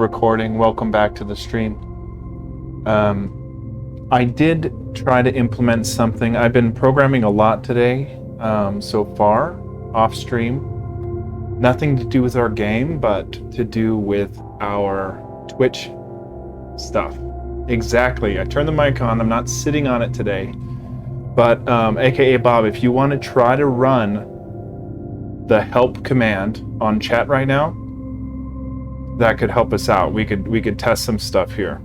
Recording. Welcome back to the stream. I did try to implement something. I've been programming a lot today so far, off stream. Nothing to do with our game, but to do with our Twitch stuff. Exactly. I turned the mic on. I'm not sitting on it today. But aka Bob, if you want to try to run the help command on chat right now, that could help us out. We could test some stuff here.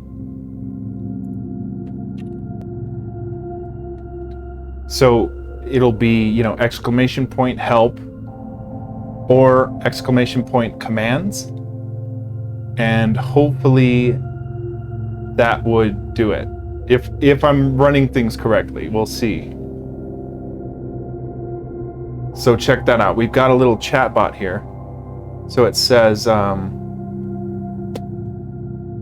So it'll be, exclamation point help or exclamation point commands, and hopefully that would do it. If I'm running things correctly, we'll see. So check that out. We've got a little chat bot here. So it says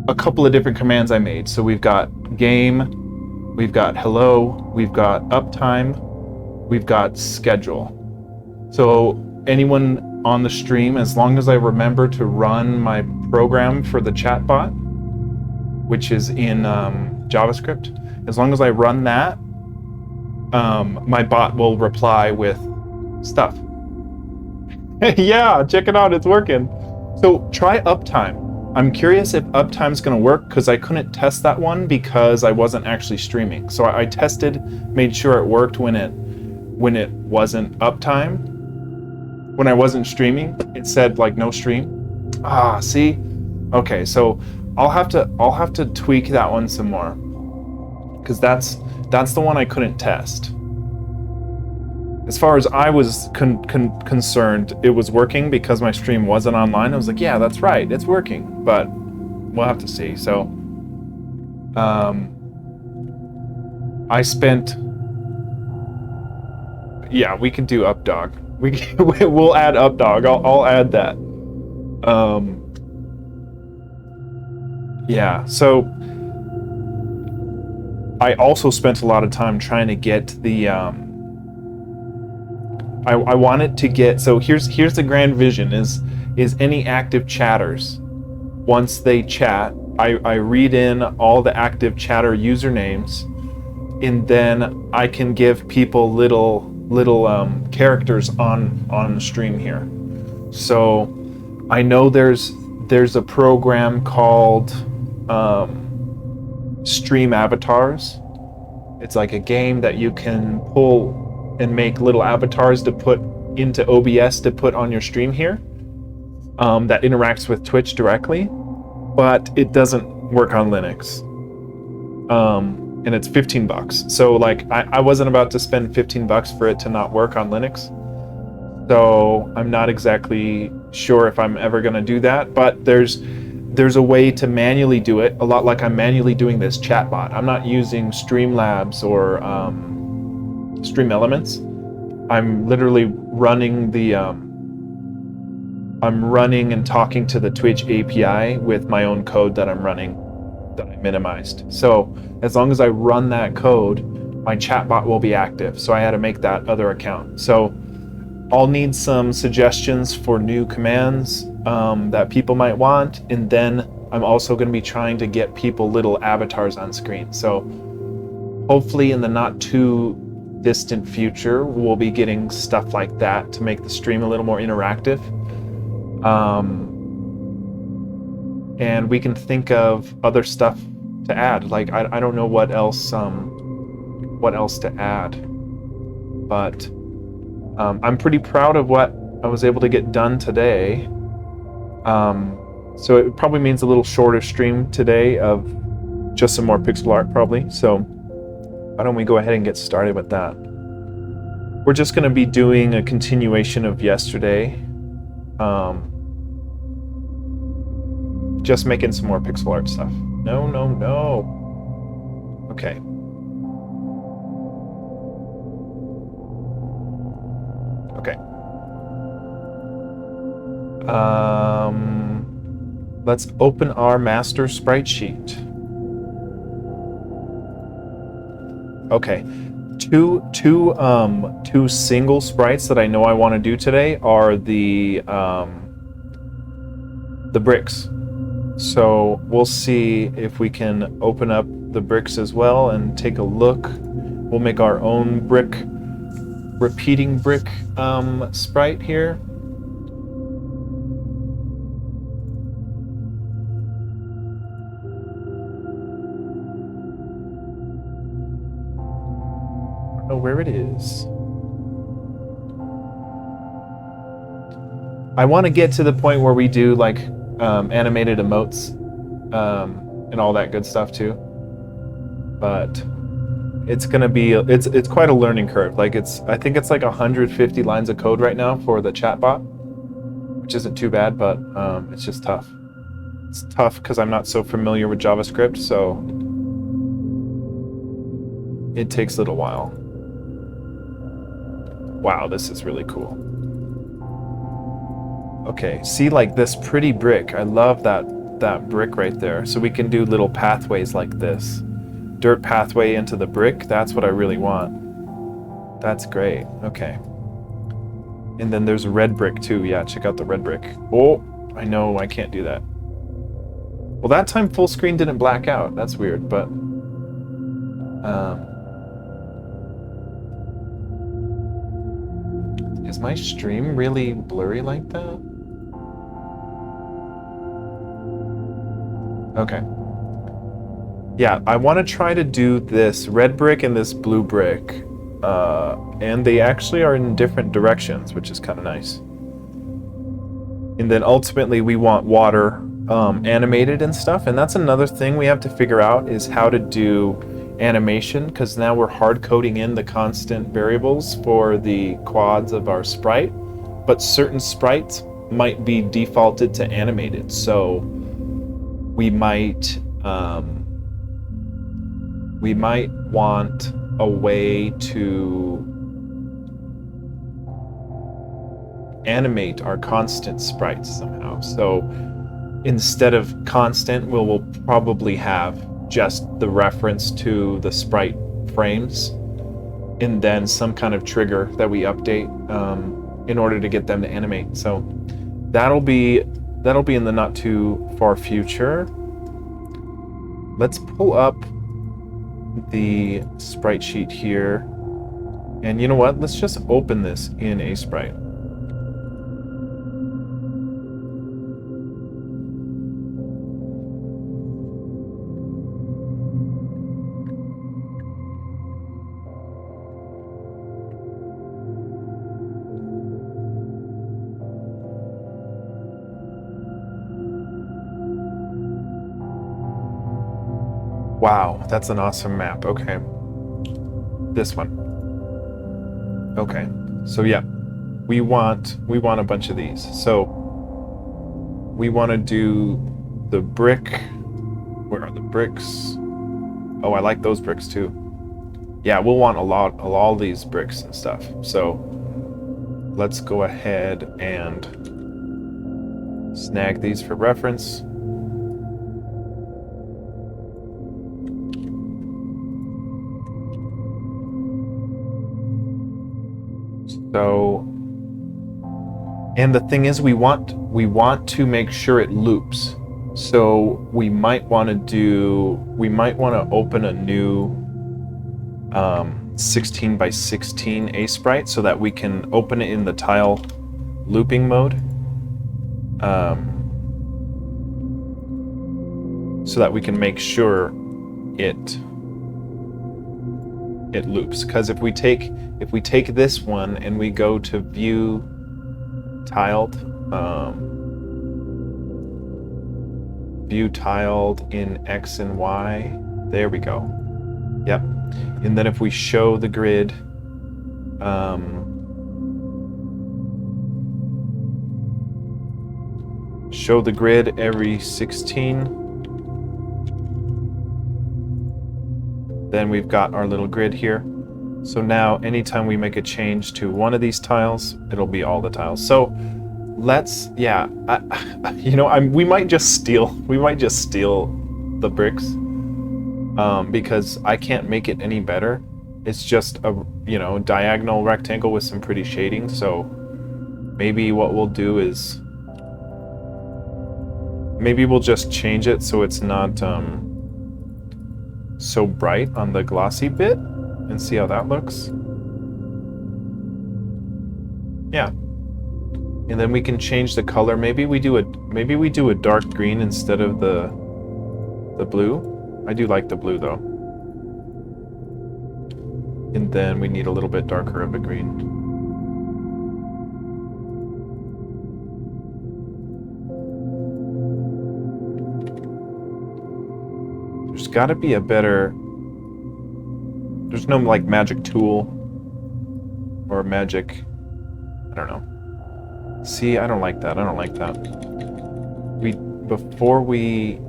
a couple of different commands I made. So we've got game, we've got hello, we've got uptime, we've got schedule. So anyone on the stream, as long as I remember to run my program for the chatbot, which is in JavaScript, as long as I run that, my bot will reply with stuff. Yeah, check it out, it's working. So try uptime. I'm curious if uptime's going to work, because I couldn't test that one because I wasn't actually streaming. So I tested, made sure it worked when it wasn't uptime. When I wasn't streaming, it said like no stream. Ah, see? Okay, so I'll have to tweak that one some more, because that's the one I couldn't test. As far as I was concerned, it was working because my stream wasn't online. I was like, yeah, that's right, it's working, but we'll have to see. So I spent, yeah, we can do updog. We'll add updog. I'll add that. Yeah, so I also spent a lot of time trying to get the I wanted to get, so here's the grand vision is any active chatters, once they chat, I read in all the active chatter usernames, and then I can give people little characters on the stream here. So I know there's a program called Stream Avatars. It's like a game that you can pull and make little avatars to put into OBS to put on your stream here, that interacts with Twitch directly, but it doesn't work on Linux. And it's $15. So like I wasn't about to spend $15 for it to not work on Linux. So I'm not exactly sure if I'm ever going to do that, but there's a way to manually do it, a lot like I'm manually doing this chatbot. I'm not using Streamlabs or Stream Elements. I'm literally running the I'm running and talking to the Twitch API with my own code that I'm running, that I minimized. So as long as I run that code, my chatbot will be active. So I had to make that other account. So I'll need some suggestions for new commands that people might want, and then I'm also going to be trying to get people little avatars on screen. So hopefully in the not too distant future, we'll be getting stuff like that to make the stream a little more interactive. And we can think of other stuff to add. Like I don't know what else to add, but I'm pretty proud of what I was able to get done today. So it probably means a little shorter stream today of just some more pixel art probably. So why don't we go ahead and get started with that? We're just going to be doing a continuation of yesterday. Just making some more pixel art stuff. No. Okay. Okay. Let's open our master sprite sheet. Okay. Two single sprites that I know I want to do today are the bricks. So we'll see if we can open up the bricks as well and take a look. We'll make our own repeating brick sprite here. I don't know where it is. I want to get to the point where we do like animated emotes and all that good stuff too. But it's gonna be it's quite a learning curve. Like I think it's like 150 lines of code right now for the chatbot, which isn't too bad, but it's just tough. It's tough because I'm not so familiar with JavaScript, so it takes a little while. Wow, this is really cool. Okay, see like this pretty brick. I love that brick right there. So we can do little pathways like this. Dirt pathway into the brick, that's what I really want. That's great. Okay. And then there's a red brick too. Yeah, check out the red brick. Oh, I know I can't do that. Well, that time full screen didn't black out. That's weird, but is my stream really blurry like that? Okay. Yeah, I want to try to do this red brick and this blue brick. And they actually are in different directions, which is kind of nice. And then ultimately we want water animated and stuff. And that's another thing we have to figure out is how to do animation, because now we're hard coding in the constant variables for the quads of our sprite. But certain sprites might be defaulted to animated. So we might want a way to animate our constant sprites somehow. So instead of constant, we'll probably have just the reference to the sprite frames and then some kind of trigger that we update in order to get them to animate. So that'll be in the not too far future. Let's pull up the sprite sheet here, and you know what, let's just open this in a sprite. Wow, that's an awesome map. Okay. This one. Okay. So yeah, we want a bunch of these. So we want to do the brick. Where are the bricks? Oh, I like those bricks too. Yeah, we'll want all these bricks and stuff. So let's go ahead and snag these for reference. So, and the thing is, we want to make sure it loops. So we might want to open a new 16 by 16 A sprite so that we can open it in the tile looping mode. So that we can make sure it loops. Because if we take this one and we go to view tiled, view tiled in X and Y, there we go. Yep. And then if we show the grid, show the grid every 16, then we've got our little grid here. So now anytime we make a change to one of these tiles, it'll be all the tiles. So let's, yeah, we might just steal the bricks because I can't make it any better. It's just a, diagonal rectangle with some pretty shading. So maybe what we'll do is Maybe we'll just change it so it's not so bright on the glossy bit and see how that looks. Yeah. And then we can change the color. Maybe we do a dark green instead of the blue. I do like the blue though. And then we need a little bit darker of a green. There's got to be a better... There's no, like, magic tool or magic... I don't know. See, I don't like that. I don't like that. Before we...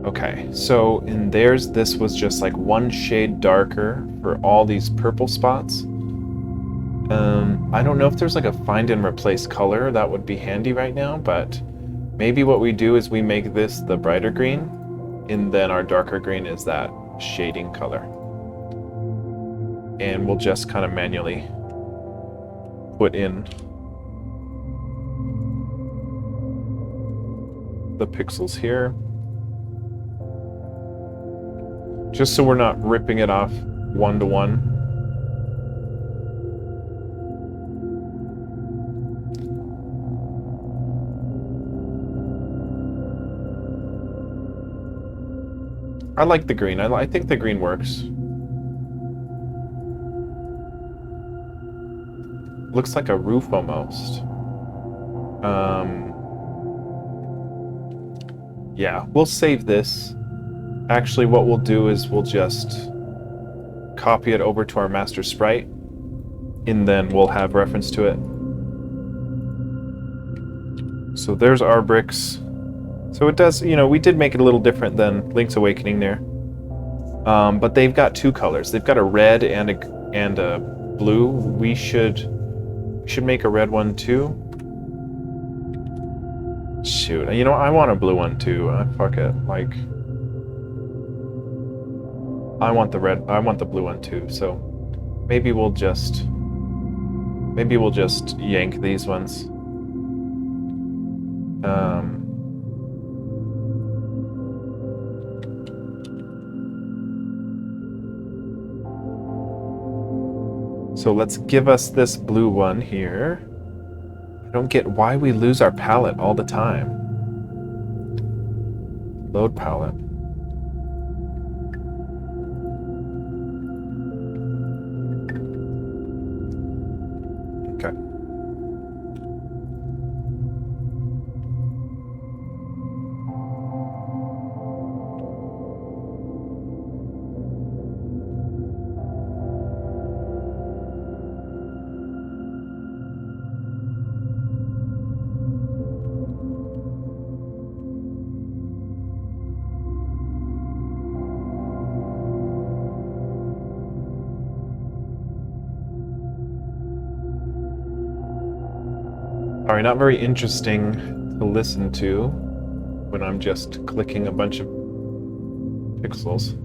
Okay, so in theirs, this was just like one shade darker for all these purple spots. I don't know if there's like a find and replace color that would be handy right now, but maybe what we do is we make this the brighter green, and then our darker green is that shading color. And we'll just kind of manually put in the pixels here. Just so we're not ripping it off one to one. I like the green. I think the green works. Looks like a roof almost. Yeah, we'll save this. Actually, what we'll do is we'll just copy it over to our master sprite, and then we'll have reference to it. So there's our bricks. So it does, you know, we did make it a little different than Link's Awakening there. But they've got two colors. They've got a red and a blue. We should make a red one too. Shoot, you know, I want a blue one too. Fuck it. Like, I want the blue one too. So maybe we'll just yank these ones. So let's give us this blue one here. I don't get why we lose our palette all the time. Load palette. Okay. Sorry, not very interesting to listen to when I'm just clicking a bunch of pixels.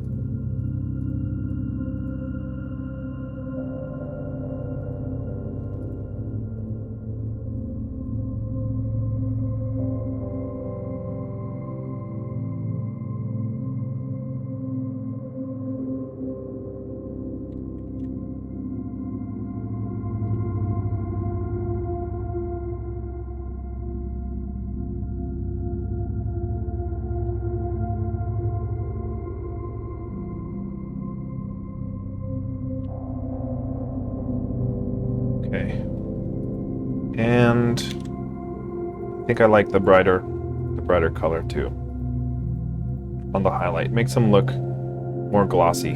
Okay. And I think I like the brighter color too. On the highlight. Makes them look more glossy.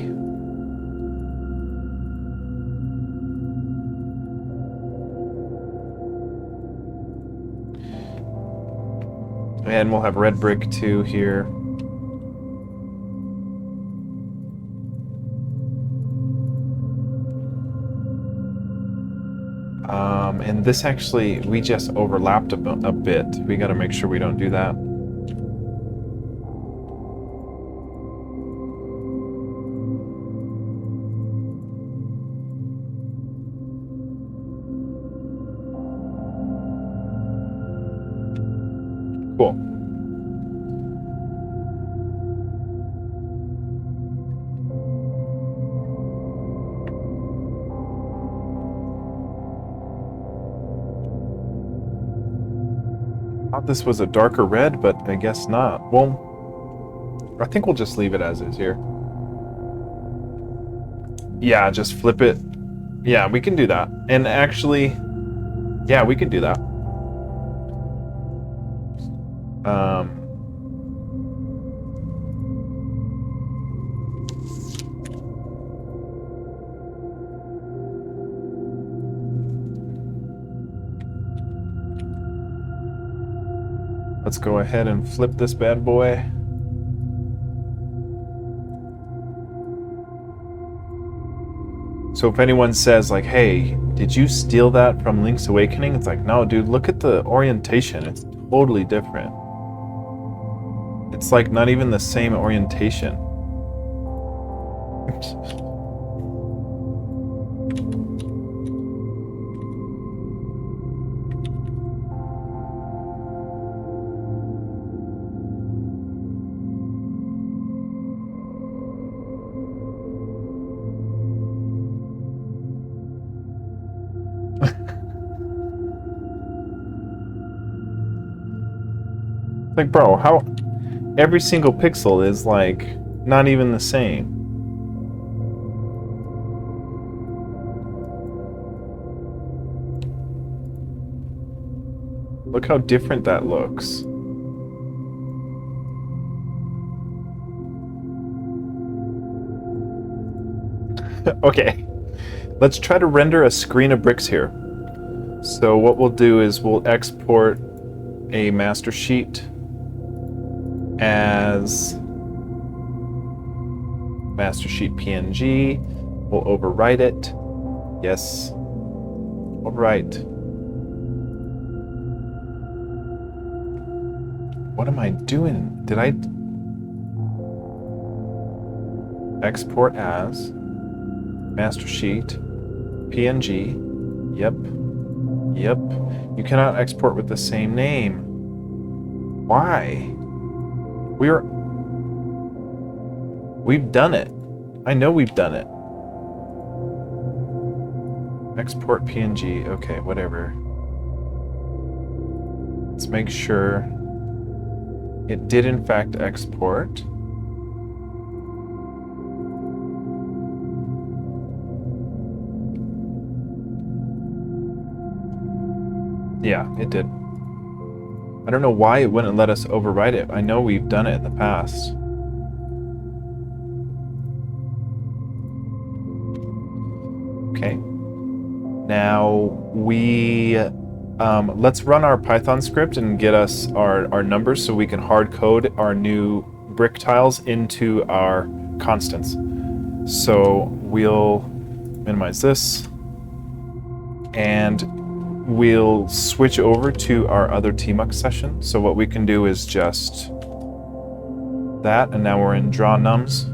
And we'll have red brick too here. And this actually, we just overlapped a bit. We got to make sure we don't do that. Cool. Thought this was a darker red, but I guess not. Well, I think we'll just leave it as is here. Yeah, just flip it. Yeah, we can do that. And actually, yeah, we can do that. Let's go ahead and flip this bad boy. So if anyone says like, hey, did you steal that from Link's Awakening? It's like, no, dude, look at the orientation. It's totally different. It's like not even the same orientation. Like, bro, how every single pixel is like not even the same. Look how different that looks. Okay, let's try to render a screen of bricks here. So what we'll do is we'll export a masterSheet as masterSheet PNG. We'll overwrite it. Yes. Overwrite. What am I doing? Did I export as masterSheet PNG? Yep. Yep. You cannot export with the same name. Why? We've done it. I know we've done it. Export PNG. Okay, whatever. Let's make sure it did in fact export. Yeah, it did. I don't know why it wouldn't let us overwrite it. I know we've done it in the past. Okay. Now let's run our Python script and get us our numbers so we can hard code our new brick tiles into our constants. So we'll minimize this and we'll switch over to our other tmux session. So what we can do is just that, and now we're in draw nums.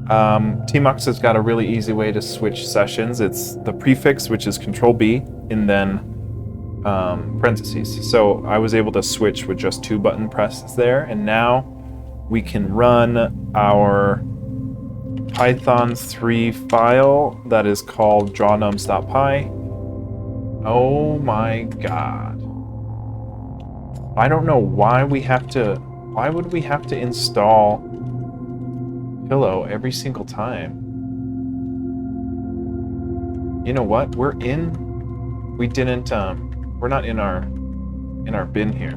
Tmux has got a really easy way to switch sessions. It's the prefix, which is Control B, and then parentheses. So I was able to switch with just 2 button presses there, and now we can run our Python 3 file that is called drawnums.py. Oh my god. I don't know why would we have to install Pillow every single time? You know what? We're not in our bin here.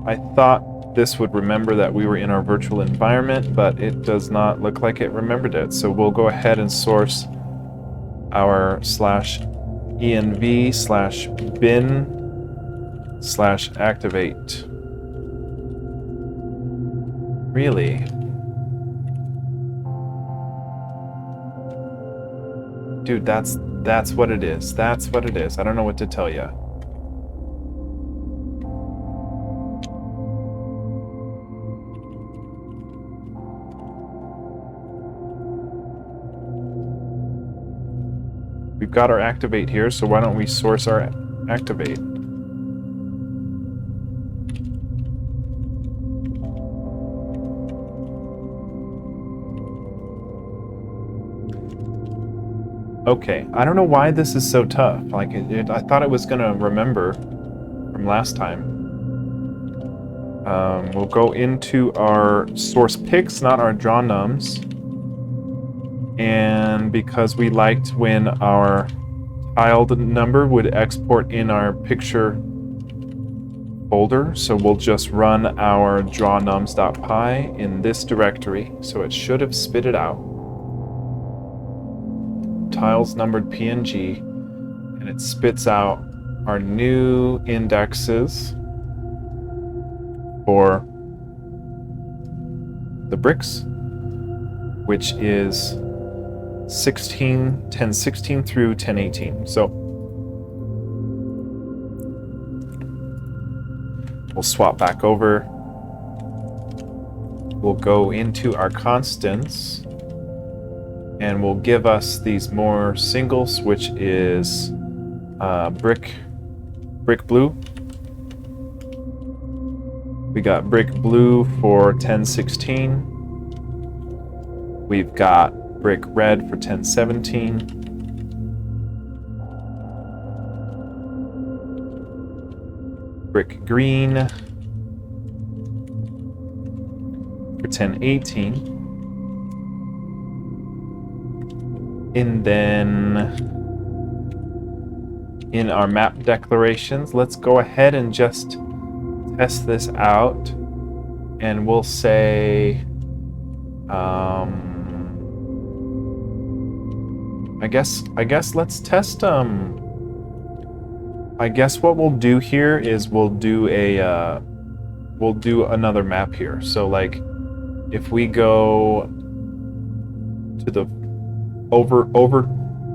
I thought this would remember that we were in our virtual environment, but it does not look like it remembered it. So we'll go ahead and source our /env/bin/activate. Really? Dude, that's what it is. That's what it is. I don't know what to tell you. We've got our activate here, so why don't we source our activate? Okay, I don't know why this is so tough. Like, I thought it was gonna remember from last time. We'll go into our source pics, not our draw nums. And because we liked when our tiled number would export in our picture folder, so we'll just run our drawnums.py in this directory. So it should have spit it out. Tiles numbered PNG, and it spits out our new indexes for the bricks, which is 1016 through 1018. So we'll swap back over. We'll go into our constants, and will give us these more singles, which is brick blue. We got brick blue for 1016. We've got brick red for 1017. Brick green for 1018. And then in our map declarations, let's go ahead and just test this out. And we'll say, I guess let's test, I guess what we'll do here is we'll do another map here. So like, if we go to the over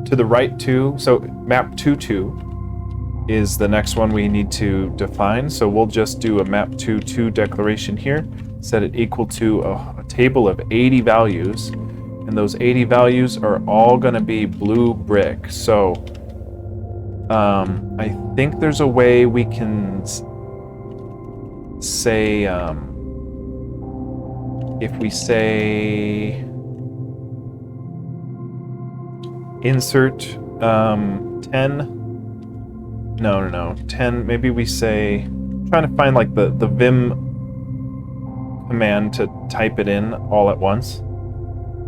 to the right 2, so map 2.2 is the next one we need to define. So we'll just do a map 2.2 declaration here, set it equal to a table of 80 values, and those 80 values are all going to be blue brick. So I think there's a way we can say, if we say insert 10, no, 10, maybe we say, I'm trying to find like the vim command to type it in all at once.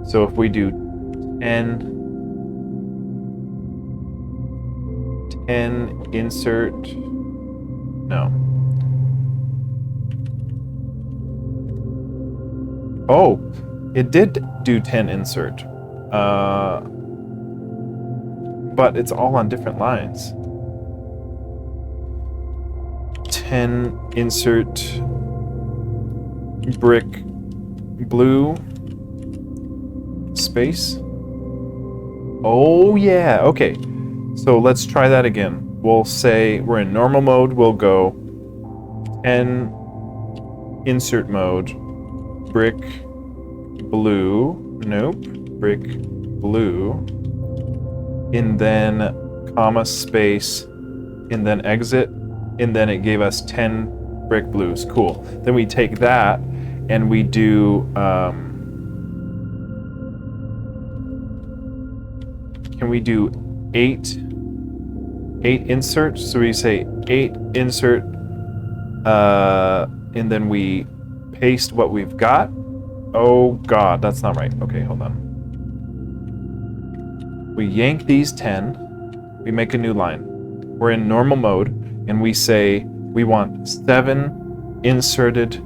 So if we do 10 insert, no. Oh, it did do 10 insert. But it's all on different lines. 10 insert brick blue space. Oh yeah, okay. So let's try that again. We'll say we're in normal mode. We'll go 10 insert mode, brick blue, nope, brick blue, and then comma space, and then exit, and then it gave us 10 brick blues. Cool. Then we take that and we do, can we do 8 inserts? So we say 8 insert, and then we paste what we've got. Oh God, that's not right. Okay, hold on. We yank these 10, we make a new line. We're in normal mode, and we say we want 7 inserted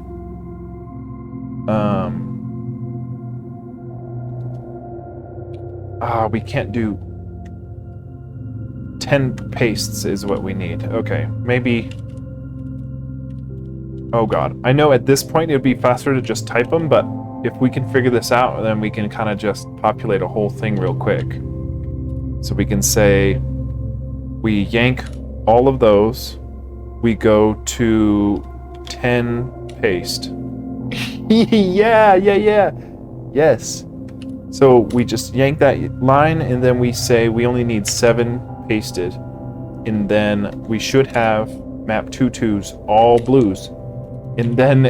we can't do 10 pastes is what we need. Okay, maybe, oh God. I know at this point it would be faster to just type them, but if we can figure this out, then we can kind of just populate a whole thing real quick. So we can say, we yank all of those, we go to 10 paste. yeah, yes. So we just yank that line, and then we say we only need 7 pasted, and then we should have map 2.2s all blues. And then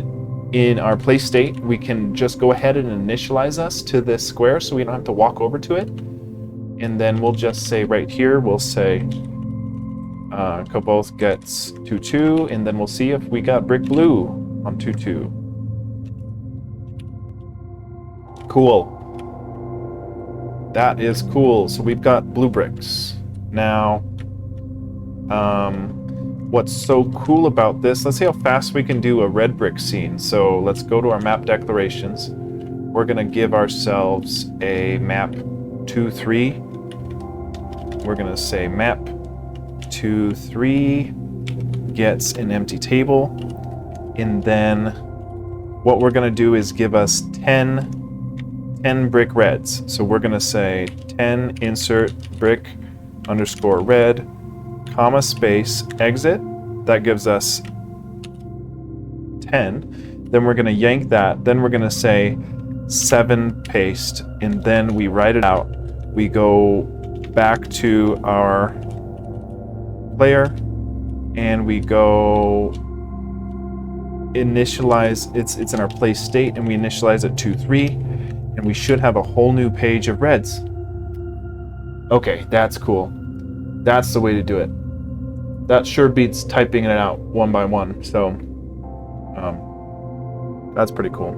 in our place state, we can just go ahead and initialize us to this square so we don't have to walk over to it. And then we'll just say right here, we'll say Koboth gets 2-2, and then we'll see if we got brick blue on 2-2. Cool. That is cool. So we've got blue bricks. Now, what's so cool about this, let's see how fast we can do a red brick scene. So let's go to our map declarations. We're going to give ourselves a map 2-3. We're going to say map 2-3 gets an empty table. And then what we're going to do is give us 10 brick reds. So we're going to say 10 insert brick underscore red, comma space exit. That gives us 10. Then we're going to yank that. Then we're going to say 7 paste, and then we write it out. We go back to our player and we go initialize. It's in our place state, and we initialize it 2-3. And we should have a whole new page of reds. Okay, that's cool. That's the way to do it. That sure beats typing it out one by one. So, that's pretty cool.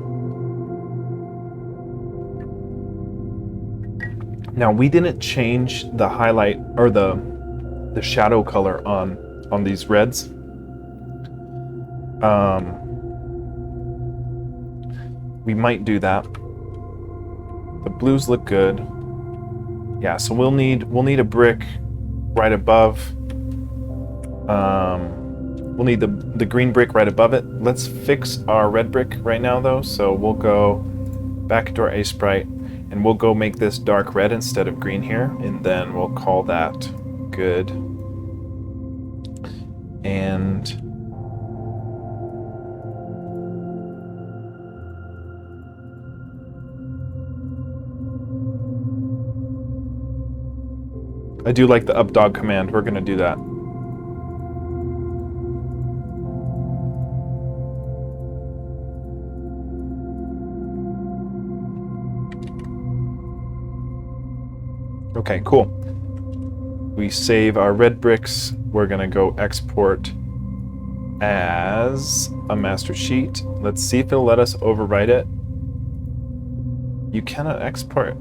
Now, we didn't change the highlight or the shadow color on these reds. We might do that. The blues look good. Yeah, so we'll need a brick right above. We'll need the green brick right above it. Let's fix our red brick right now though. So we'll go back into our A sprite and we'll go make this dark red instead of green here, and then we'll call that good. And I do like the up dog command. We're going to do that. Okay, cool. We save our red bricks. We're going to go export as a master sheet. Let's see if it'll let us overwrite it. You cannot export.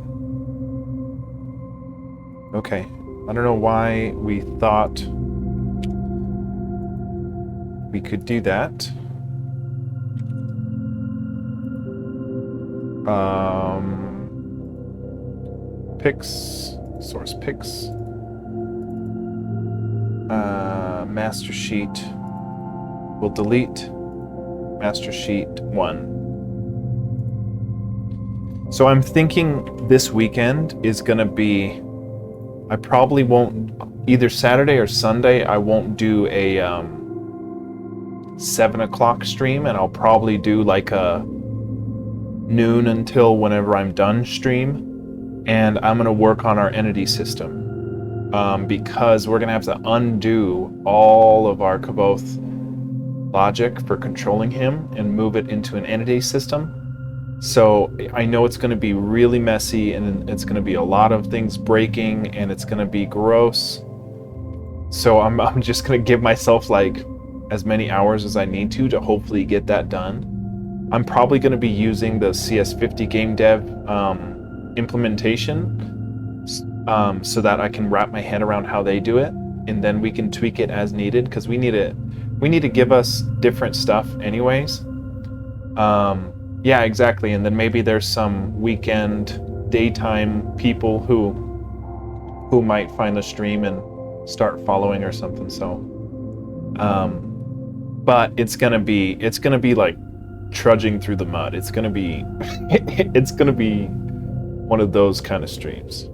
Okay. I don't know why we thought we could do that. Pics, source pics, master sheet. We'll delete master sheet 1. So I'm thinking this weekend is gonna be, I probably won't, either Saturday or Sunday, I won't do a 7 o'clock stream, and I'll probably do like a noon until whenever I'm done stream. And I'm gonna work on our entity system because we're gonna have to undo all of our Koboth logic for controlling him and move it into an entity system. So I know it's going to be really messy, and it's going to be a lot of things breaking, and it's going to be gross. So I'm just going to give myself like as many hours as I need to hopefully get that done. I'm probably going to be using the CS50 game dev implementation so that I can wrap my head around how they do it, and then we can tweak it as needed, because we need to give us different stuff anyways. Yeah, exactly. And then maybe there's some weekend, daytime people who might find the stream and start following or something. So, but it's gonna be like trudging through the mud. It's gonna be one of those kind of streams.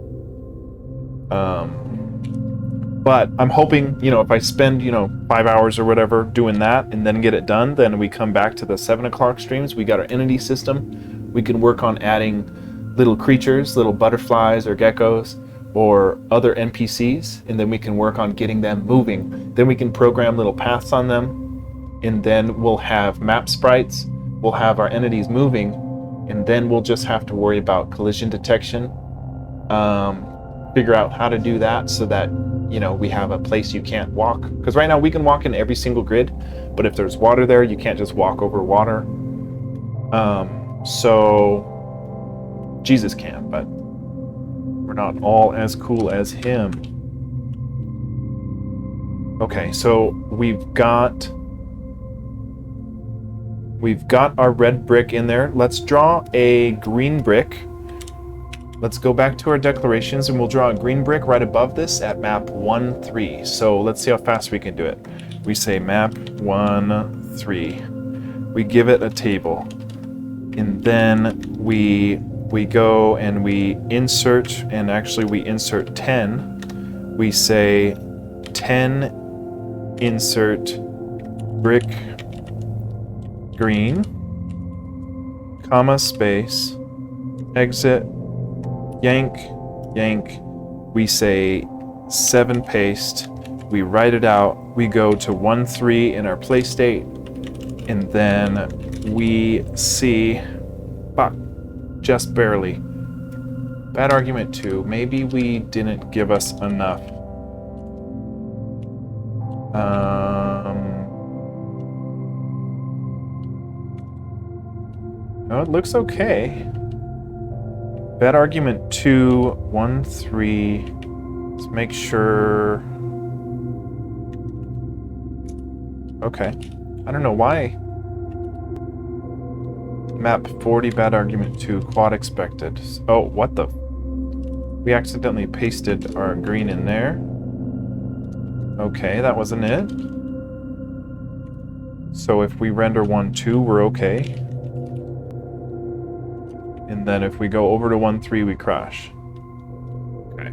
But I'm hoping, if I spend, 5 hours or whatever doing that and then get it done, then we come back to the 7 o'clock streams. We got our entity system. We can work on adding little creatures, little butterflies or geckos or other NPCs, and then we can work on getting them moving. Then we can program little paths on them, and then we'll have map sprites. We'll have our entities moving, and then we'll just have to worry about collision detection. figure out how to do that so that, you know, we have a place you can't walk. Because right now we can walk in every single grid, but if there's water there, you can't just walk over water. So Jesus can, but we're not all as cool as him. Okay, so we've got our red brick in there. Let's draw a green brick. Let's go back to our declarations and we'll draw a green brick right above this at map 1-3. So let's see how fast we can do it. We say map 1-3. We give it a table. And then we go and we insert, and actually we insert 10. We say 10 insert brick green, comma, space, exit, yank, yank. We say 7 paste. We write it out. We go to 1-3 in our play state, and then we see, fuck, just barely. Bad argument 2. Maybe we didn't give us enough. No, it looks okay. Bad argument 2, 1-3. Let's make sure. Okay. I don't know why. Map 40, bad argument 2, quad expected. Oh, what the? We accidentally pasted our green in there. Okay, that wasn't it. So if we render 1-2, we're okay. And then if we go over to 1-3, we crash. Okay.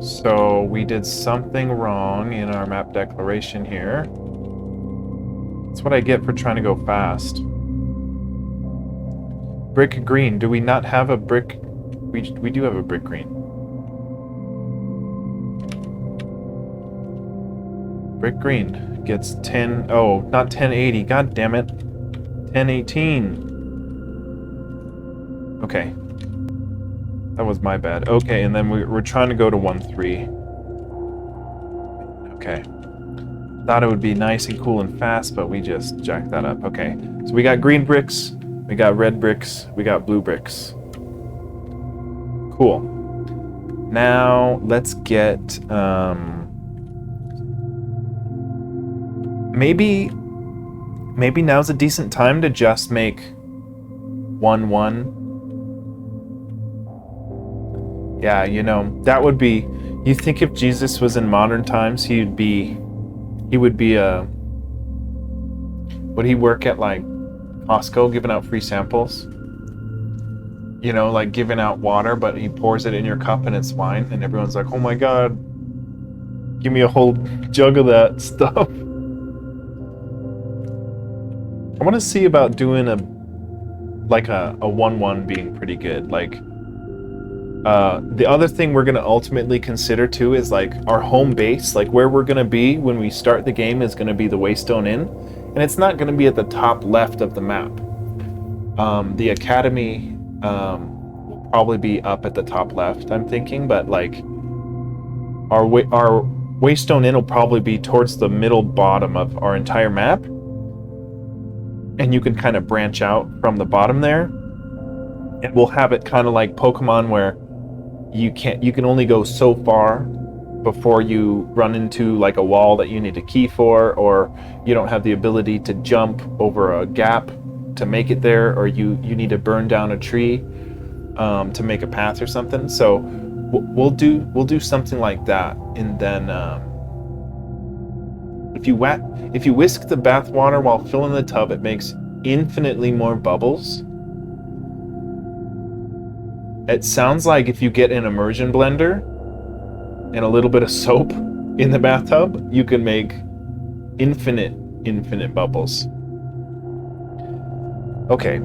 So we did something wrong in our map declaration here. That's what I get for trying to go fast. Brick green. Do we not have a brick? We do have a brick green. Brick green gets 10. Oh, not 1080. God damn it. 1018. Okay. That was my bad. Okay, and then we're trying to go to 1-3. Okay. Thought it would be nice and cool and fast, but we just jacked that up. Okay. So we got green bricks, we got red bricks, we got blue bricks. Cool. Now let's get maybe now's a decent time to just make 1-1. Yeah, you know, that would be, you think if Jesus was in modern times, he would be would he work at like Costco giving out free samples? You know, like giving out water, but he pours it in your cup and it's wine, and everyone's like, oh my God, give me a whole jug of that stuff. I want to see about doing a 1-1 being pretty good. Like, the other thing we're going to ultimately consider too is like our home base, like where we're going to be when we start the game is going to be the Waystone Inn, and it's not going to be at the top left of the map. The Academy will probably be up at the top left, I'm thinking, but like our Waystone Inn will probably be towards the middle bottom of our entire map, and you can kind of branch out from the bottom there, and we'll have it kind of like Pokemon where you can only go so far before you run into like a wall that you need a key for, or you don't have the ability to jump over a gap to make it there, or you need to burn down a tree to make a path or something. So we'll do something like that, and then if you whisk the bath water while filling the tub, it makes infinitely more bubbles. It sounds like if you get an immersion blender and a little bit of soap in the bathtub, you can make infinite bubbles. Okay.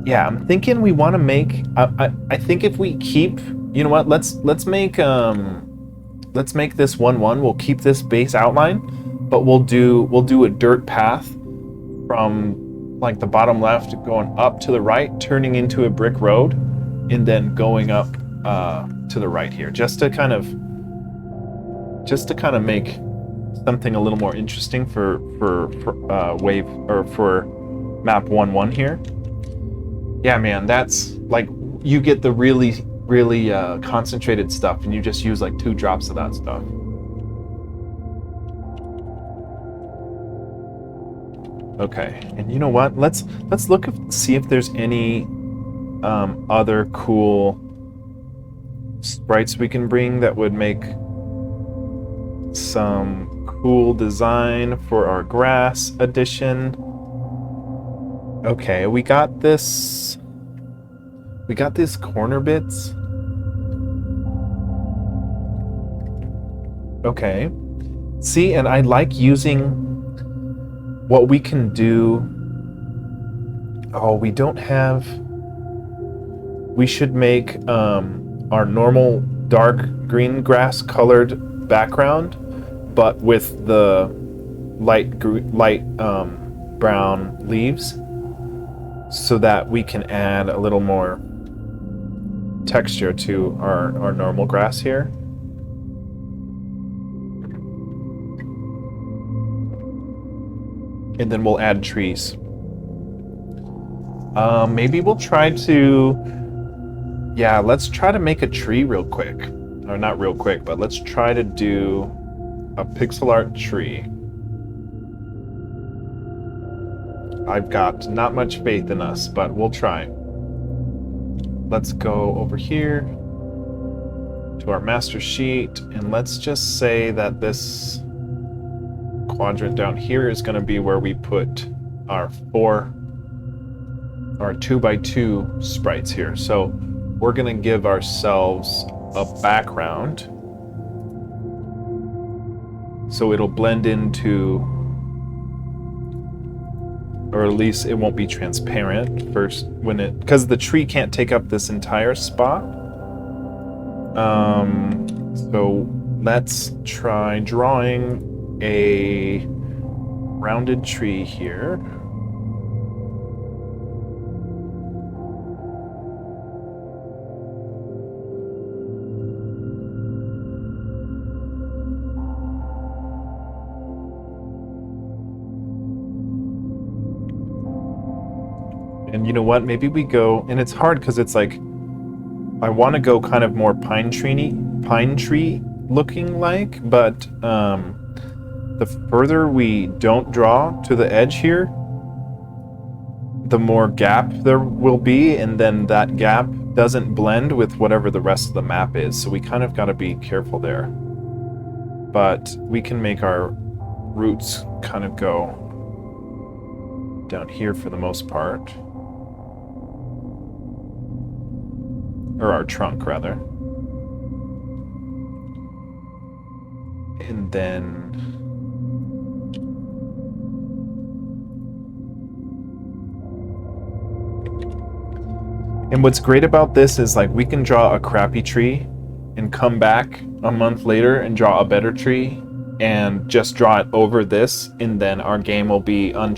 Yeah, I'm thinking we want to make. I think if we keep, you know what? Let's make this 1-1. We'll keep this base outline, but we'll do a dirt path from like the bottom left going up to the right, turning into a brick road, and then going up to the right here, just to kind of make something a little more interesting for wave, or for map 1-1 here. Yeah, man, that's like, you get the really concentrated stuff, and you just use like 2 drops of that stuff. Okay, and you know what? Let's look see if there's any other cool sprites we can bring that would make some cool design for our grass edition. Okay, we got these corner bits. Okay. See, and I like using what we can do. Oh, we don't have... We should make our normal dark green grass colored background, but with the light brown leaves, so that we can add a little more texture to our normal grass here. And then we'll add trees. Maybe we'll try to... Yeah, let's try to make a tree real quick. Or not real quick, but let's try to do a pixel art tree. I've got not much faith in us, but we'll try. Let's go over here to our master sheet, and let's just say that this quadrant down here is going to be where we put our 2x2 sprites here. So we're going to give ourselves a background so it'll blend into, or at least it won't be transparent first when it, because the tree can't take up this entire spot. So let's try drawing a rounded tree here. And you know what? Maybe we go, and it's hard because it's like, I want to go kind of more pine tree looking like, but the further we don't draw to the edge here, the more gap there will be, and then that gap doesn't blend with whatever the rest of the map is. So we kind of got to be careful there. But we can make our roots kind of go down here for the most part. Or our trunk, rather. And then... And what's great about this is, like, we can draw a crappy tree and come back a month later and draw a better tree and just draw it over this, and then our game will be our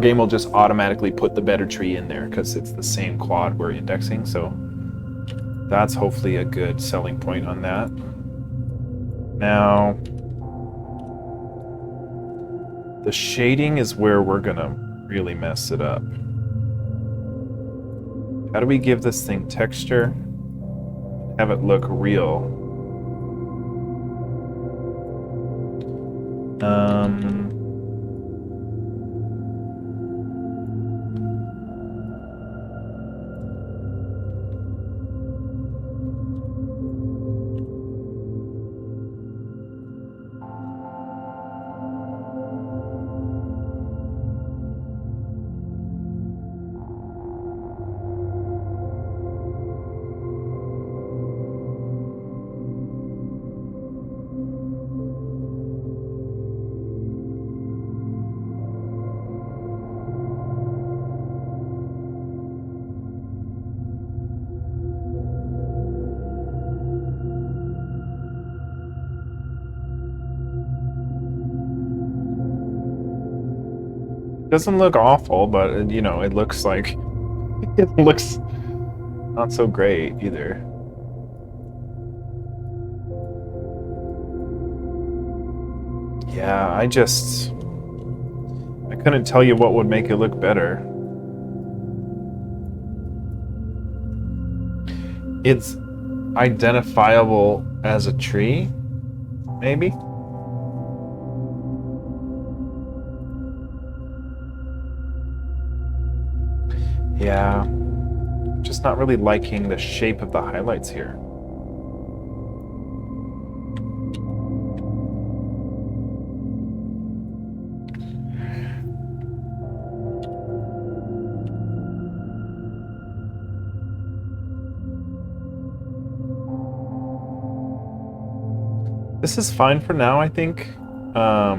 game will just automatically put the better tree in there because it's the same quad we're indexing. So that's hopefully a good selling point on that. Now, the shading is where we're gonna really mess it up. How do we give this thing texture? Have it look real? Doesn't look awful, but you know, it looks like it looks not so great either. Yeah, I couldn't tell you what would make it look better. It's identifiable as a tree, maybe? Yeah, just not really liking the shape of the highlights here. This is fine for now, I think. I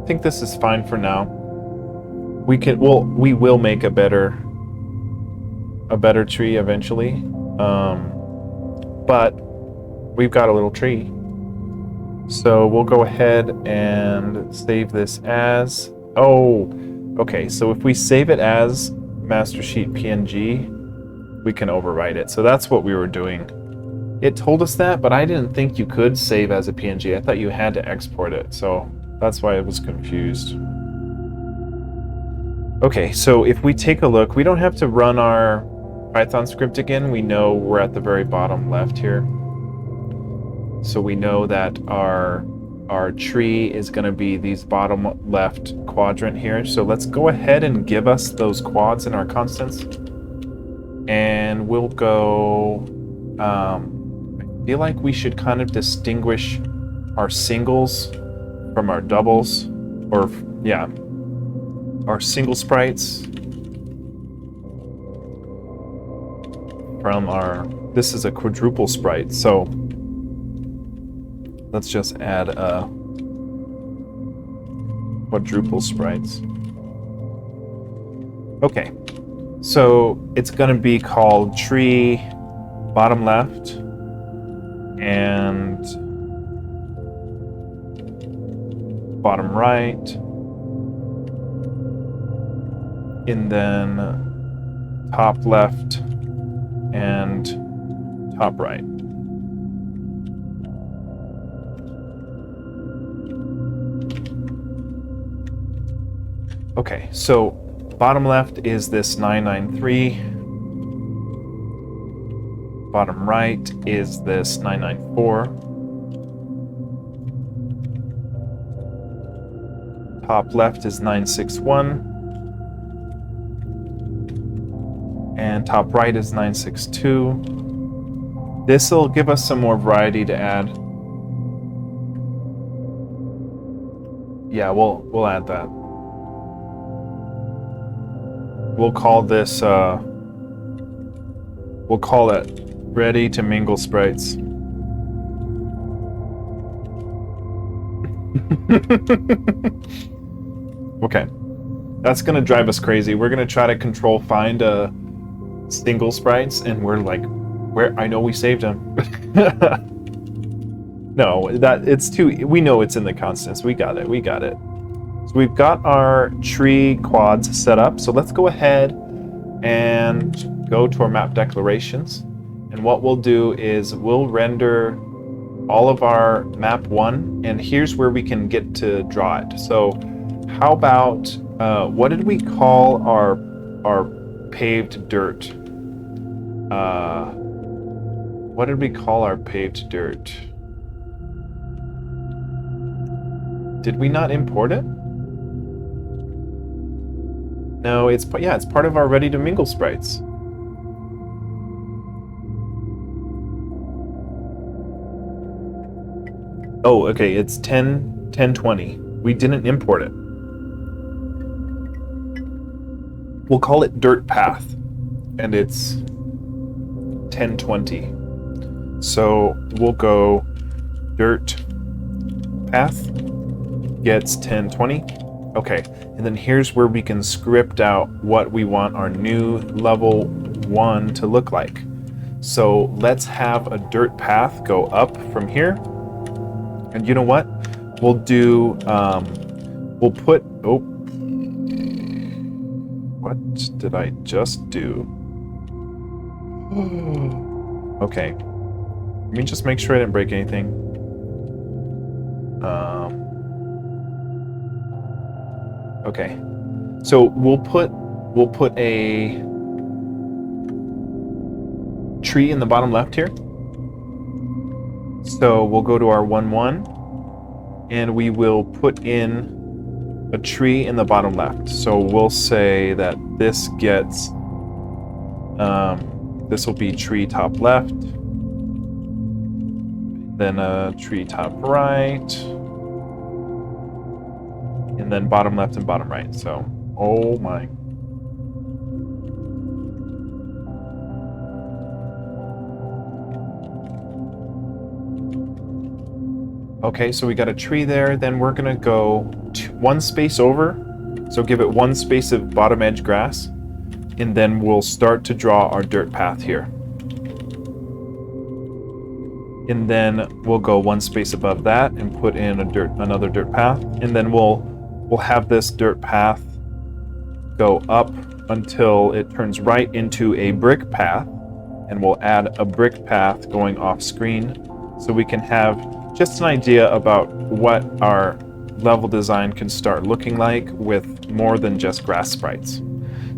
think this is fine for now. We will make a better tree eventually. But we've got a little tree. So we'll go ahead and save this as, okay, so if we save it as masterSheet PNG, we can overwrite it. So that's what we were doing. It told us that, but I didn't think you could save as a PNG. I thought you had to export it, so that's why I was confused. Okay, so if we take a look, we don't have to run our Python script again. We know we're at the very bottom left here. So we know that our tree is going to be these bottom left quadrant here. So let's go ahead and give us those quads in our constants. And we'll go, I feel like we should kind of distinguish our singles from our doubles, or yeah, our single sprites from our, this is a quadruple sprite. So let's just add a quadruple sprites. Okay. So it's going to be called tree bottom left and bottom right, and then top left and top right. Okay, so bottom left is this 993. Bottom right is this 994. Top left is 961. And top right is 962. This will give us some more variety to add. Yeah, we'll add that. We'll call this, we'll call it ready to mingle sprites. Okay, that's gonna drive us crazy. We're gonna try to control find single sprites, and we're like, where? I know we saved them. No, it's too. We know it's in the constants. We got it. So we've got our tree quads set up. So let's go ahead and go to our map declarations. And what we'll do is we'll render all of our map 1, and here's where we can get to draw it. So how about, what did we call our paved dirt? What did we call our paved dirt? Did we not import it? No, it's part of our ready to mingle sprites. Oh, okay, it's 1020. We didn't import it. We'll call it dirt path, and it's 1020. So we'll go dirt path gets 1020. Okay, and then here's where we can script out what we want our new level 1 to look like. So let's have a dirt path go up from here. And you know what? We'll do, we'll put, oh, what did I just do? Okay. Let me just make sure I didn't break anything. Okay. So we'll put a tree in the bottom left here. So we'll go to our 1-1 and we will put in a tree in the bottom left. So we'll say that this gets this will be tree top left, then a tree top right, and then bottom left and bottom right. So, oh my. Okay, so we got a tree there. Then we're gonna go one space over. So give it one space of bottom edge grass. And then we'll start to draw our dirt path here. And then we'll go one space above that and put in another dirt path. And then we'll have this dirt path go up until it turns right into a brick path. And we'll add a brick path going off screen so we can have just an idea about what our level design can start looking like with more than just grass sprites.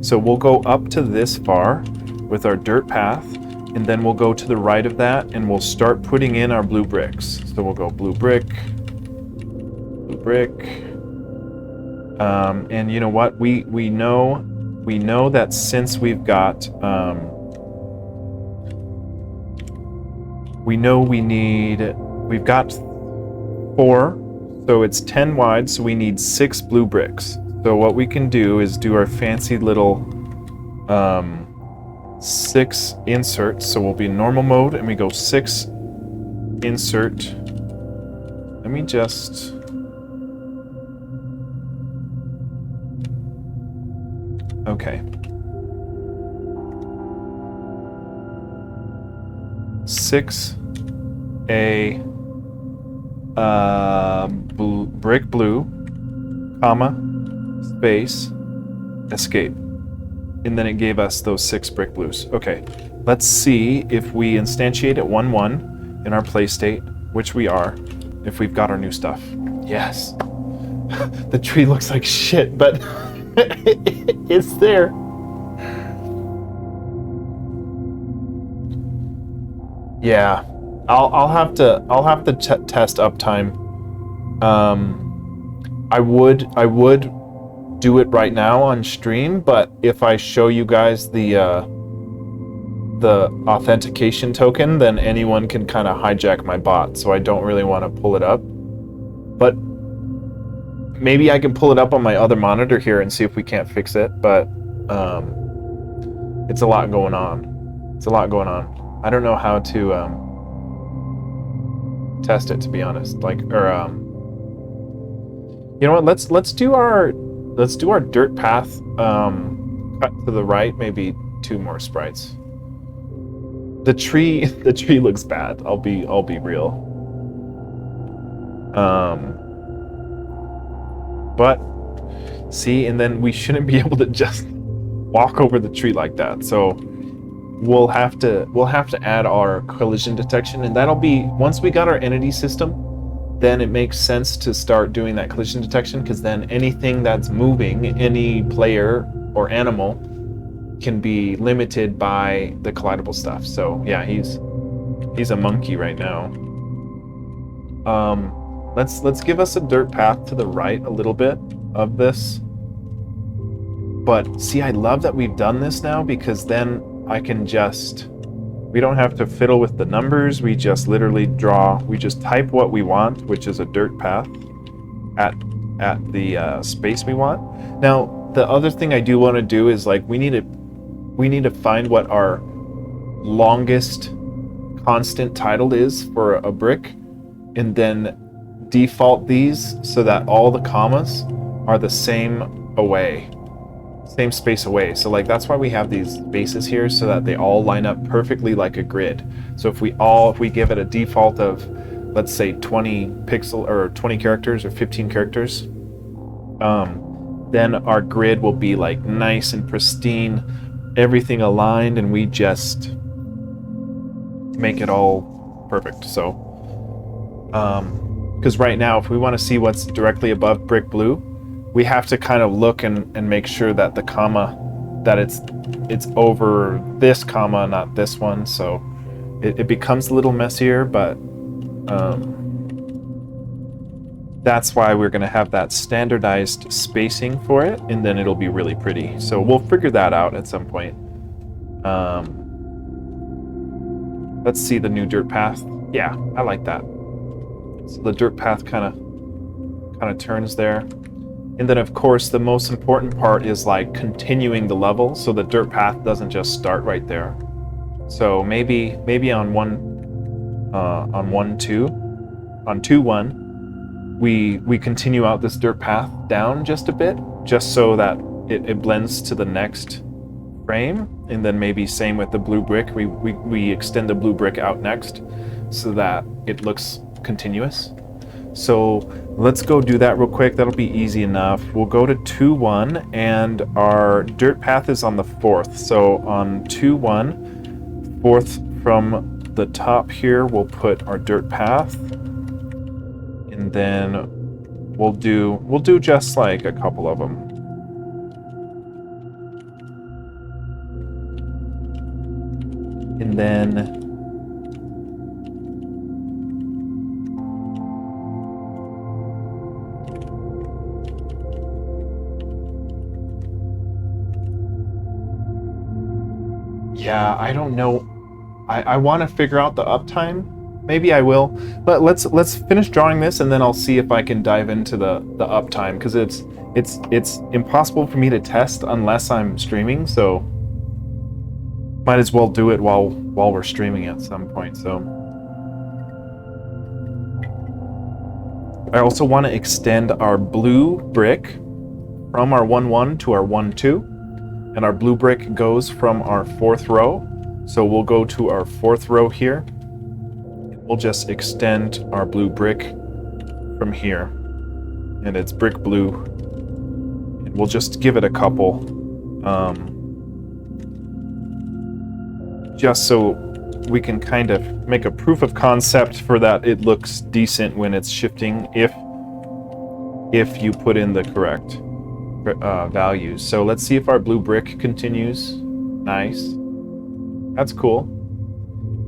So we'll go up to this far with our dirt path, and then we'll go to the right of that and we'll start putting in our blue bricks. So we'll go blue brick, and you know what? We know that since we've got we've got 4, so it's 10 wide, so we need 6 blue bricks. So what we can do is do our fancy little 6 inserts. So we'll be in normal mode and we go 6 insert. Let me just... Okay. 6 a brick blue, comma, space, escape. And then it gave us those 6 brick blues. Okay, let's see if we instantiate at 1-1 in our play state, which we are, if we've got our new stuff. Yes. The tree looks like shit, but it's there. Yeah, I'll have to test uptime. I would do it right now on stream, but if I show you guys the authentication token, then anyone can kind of hijack my bot, so I don't really want to pull it up. But maybe I can pull it up on my other monitor here and see if we can't fix it, but it's a lot going on. It's a lot going on. I don't know how to test it, to be honest. Like, or you know what? Let's do our dirt path cut to the right. Maybe 2 more sprites. The tree looks bad. I'll be real. But see, and then we shouldn't be able to just walk over the tree like that. So we'll have to add our collision detection, and that'll be once we got our entity system. Then it makes sense to start doing that collision detection, because then anything that's moving, any player or animal, can be limited by the collidable stuff. So yeah, he's a monkey right now. Let's give us a dirt path to the right a little bit of this. But see, I love that we've done this now, because then I can we don't have to fiddle with the numbers. We just literally we just type what we want, which is a dirt path at the space we want. Now, the other thing I do want to do is, like, we need to find what our longest constant title is for a brick, and then default these so that all the commas are the same space away. So like that's why we have these bases here, so that they all line up perfectly like a grid. So if we give it a default of, let's say 20 pixel or 20 characters or 15 characters, then our grid will be like nice and pristine, everything aligned, and we just make it all perfect. So, because right now, if we want to see what's directly above brick blue, we have to kind of look and make sure that the comma, that it's over this comma, not this one. So it becomes a little messier, but that's why we're going to have that standardized spacing for it, and then it'll be really pretty. So we'll figure that out at some point. Let's see the new dirt path. Yeah, I like that. So the dirt path kind of turns there. And then of course the most important part is like continuing the level, so the dirt path doesn't just start right there. So maybe on 2.1 we continue out this dirt path down just a bit, just so that it blends to the next frame, and then maybe same with the blue brick. We extend the blue brick out next so that it looks continuous. So let's go do that real quick. That'll be easy enough. We'll go to 2.1, and our dirt path is on the 4th. So on 2.1, 4th from the top here, we'll put our dirt path, and then we'll do just like a couple of them. And then yeah, I don't know. I want to figure out the uptime. Maybe I will. But let's finish drawing this, and then I'll see if I can dive into the uptime, because it's impossible for me to test unless I'm streaming. So might as well do it while we're streaming at some point. So I also want to extend our blue brick from our 1.1 to our 1.2, and our blue brick goes from our 4th row. So we'll go to our 4th row here. We'll just extend our blue brick from here, and it's brick blue. And we'll just give it a couple, just so we can kind of make a proof of concept for that it looks decent when it's shifting, if you put in the correct values. So let's see if our blue brick continues. Nice. That's cool.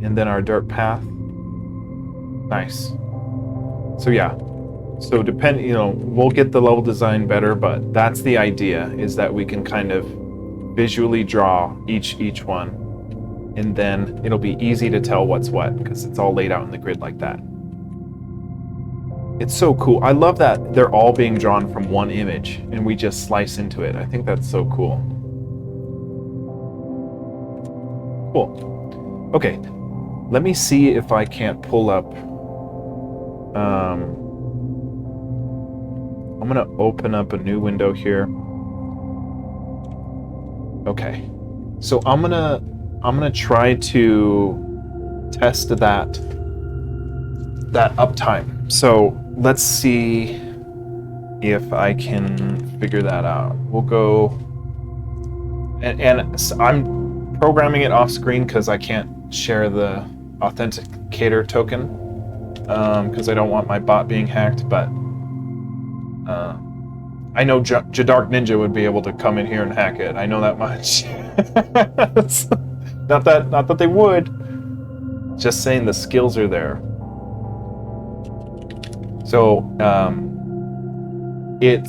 And then our dirt path. Nice. So yeah. So we'll get the level design better, but that's the idea, is that we can kind of visually draw each one, and then it'll be easy to tell what's what, because it's all laid out in the grid like that. It's so cool. I love that they're all being drawn from one image and we just slice into it. I think that's so cool. Cool. Okay, let me see if I can't pull up. I'm gonna open up a new window here. Okay, so I'm gonna try to test that uptime. So let's see if I can figure that out. We'll go, and I'm programming it off screen because I can't share the authenticator token because I don't want my bot being hacked, but I know Jadark Ninja would be able to come in here and hack it. I know that much. Not that they would. Just saying the skills are there. So it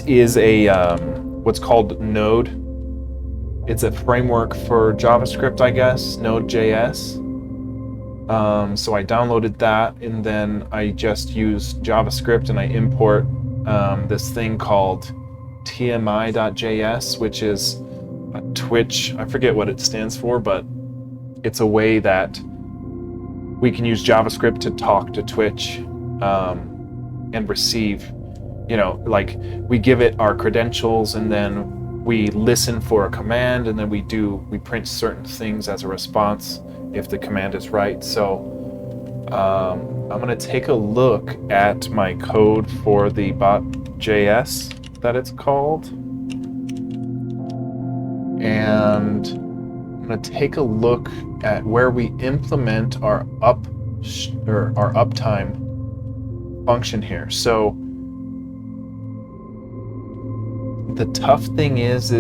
is a what's called Node. It's a framework for JavaScript, I guess, Node.js. So I downloaded that, and then I just use JavaScript, and I import this thing called tmi.js, which is a Twitch. I forget what it stands for, but it's a way that we can use JavaScript to talk to Twitch and receive, like we give it our credentials, and then we listen for a command, and then we print certain things as a response if the command is right. So I'm going to take a look at my code for the bot.js that it's called. And I'm going to take a look at where we implement our uptime function here. So the tough thing is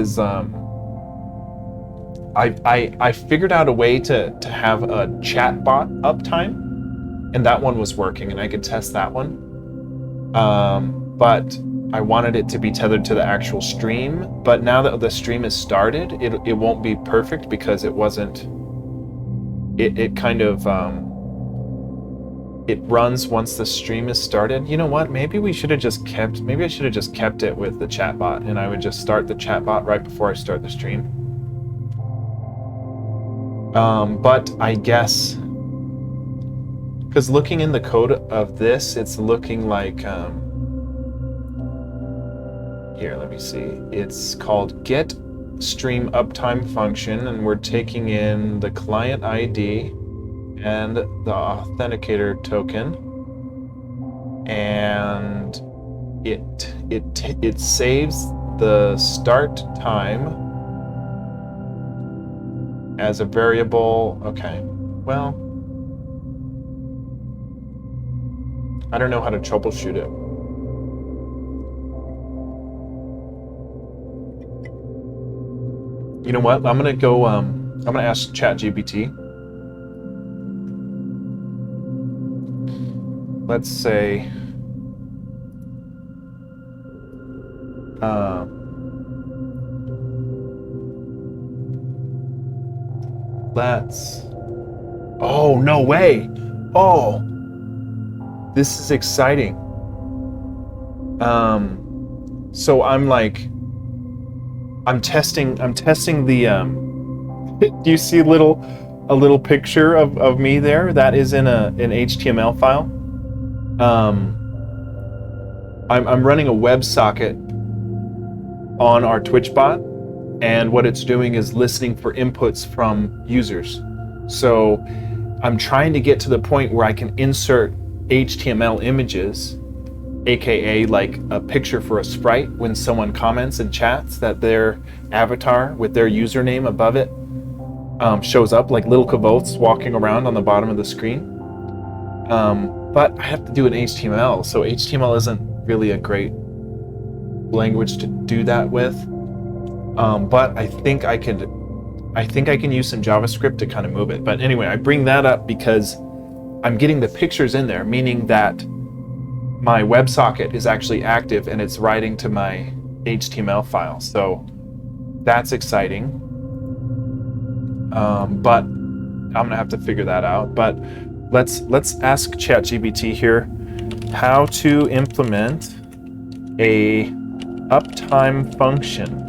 I figured out a way to have a chatbot uptime, and that one was working, and I could test that one. But I wanted it to be tethered to the actual stream. But now that the stream is started, it won't be perfect because it wasn't. It kind of it runs once the stream is started. You know what? Maybe I should have just kept it with the chatbot, and I would just start the chatbot right before I start the stream. But I guess because looking in the code of this, it's looking like here. Let me see. It's called get stream uptime function, and we're taking in the client ID and the authenticator token, and it saves the start time as a variable. Okay, well, I don't know how to troubleshoot it. You know what? I'm gonna go. I'm gonna ask ChatGPT. Let's say. Oh, no way! Oh, this is exciting. So I'm testing the. Do you see a little picture of me there? That is in an HTML file. I'm running a WebSocket on our Twitch bot, and what it's doing is listening for inputs from users. So I'm trying to get to the point where I can insert HTML images, aka like a picture for a sprite, when someone comments and chats, that their avatar with their username above it shows up like little kavoths walking around on the bottom of the screen. But I have to do an HTML, so HTML isn't really a great language to do that with. But I think I can use some JavaScript to kind of move it. But anyway, I bring that up because I'm getting the pictures in there, meaning that my WebSocket is actually active and it's writing to my HTML file. So that's exciting. But I'm gonna have to figure that out. But let's ask ChatGPT here how to implement a uptime function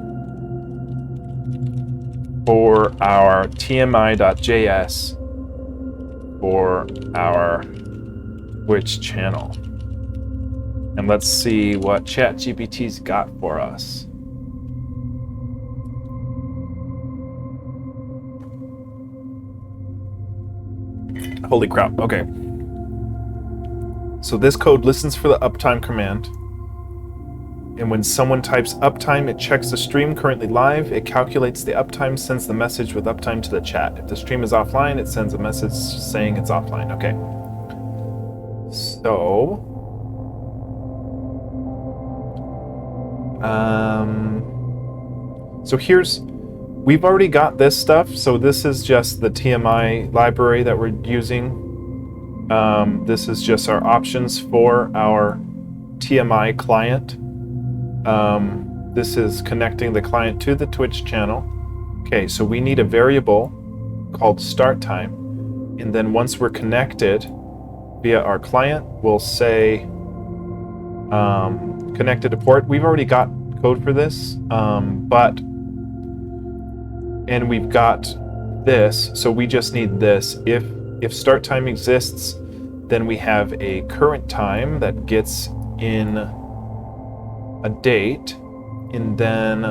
for our tmi.js for our Twitch channel. And let's see what ChatGPT's got for us. Holy crap, okay. So this code listens for the uptime command. And when someone types uptime, it checks the stream currently live, it calculates the uptime, sends the message with uptime to the chat. If the stream is offline, it sends a message saying it's offline. Okay. So we've already got this stuff. So this is just the TMI library that we're using. This is just our options for our TMI client. This is connecting the client to the Twitch channel. Okay, so we need a variable called start time. And then once we're connected via our client, we'll say connected to port. We've already got code for this, and we've got this, so we just need this. If start time exists, then we have a current time that gets in a date, and then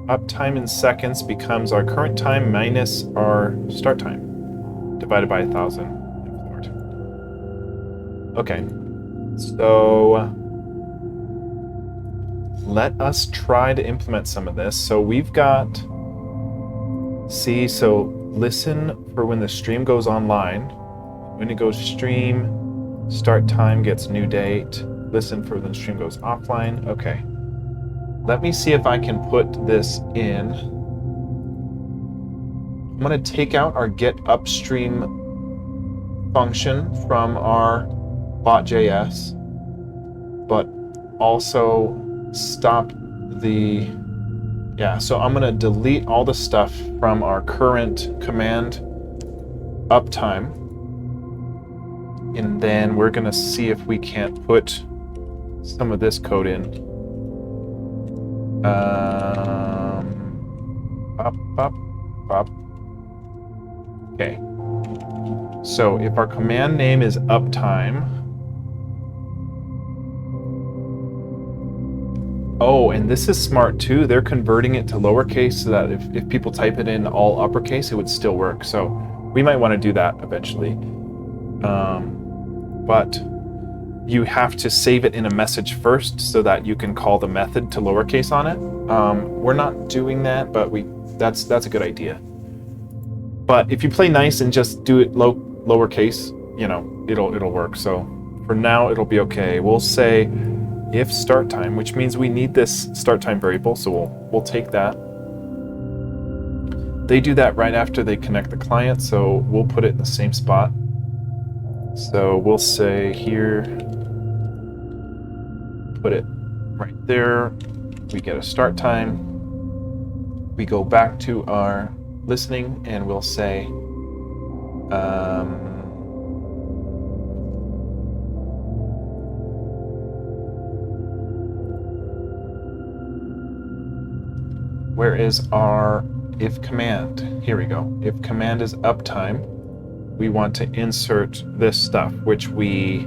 uptime in seconds becomes our current time minus our start time divided by 1,000. Okay, so let us try to implement some of this. So we've got, so listen for when the stream goes online. When it goes stream, start time gets new date. Listen for when the stream goes offline. Okay. Let me see if I can put this in. I'm going to take out our get upstream function from our bot.js, but also stop the, so I'm going to delete all the stuff from our current command uptime, and then we're going to see if we can't put some of this code in. Okay. So if our command name is uptime, oh, and this is smart too. They're converting it to lowercase so that if people type it in all uppercase, it would still work. So we might want to do that eventually. But you have to save it in a message first so that you can call the method to lowercase on it. We're not doing that, but that's a good idea. But if you play nice and just do it lowercase, it'll work. So for now, it'll be okay. We'll say if start time, which means we need this start time variable, so we'll take that. They do that right after they connect the client, so we'll put it in the same spot. So we'll say here, put it right there. We get a start time. We go back to our listening and we'll say, where is our if command? Here we go. If command is uptime, we want to insert this stuff, which we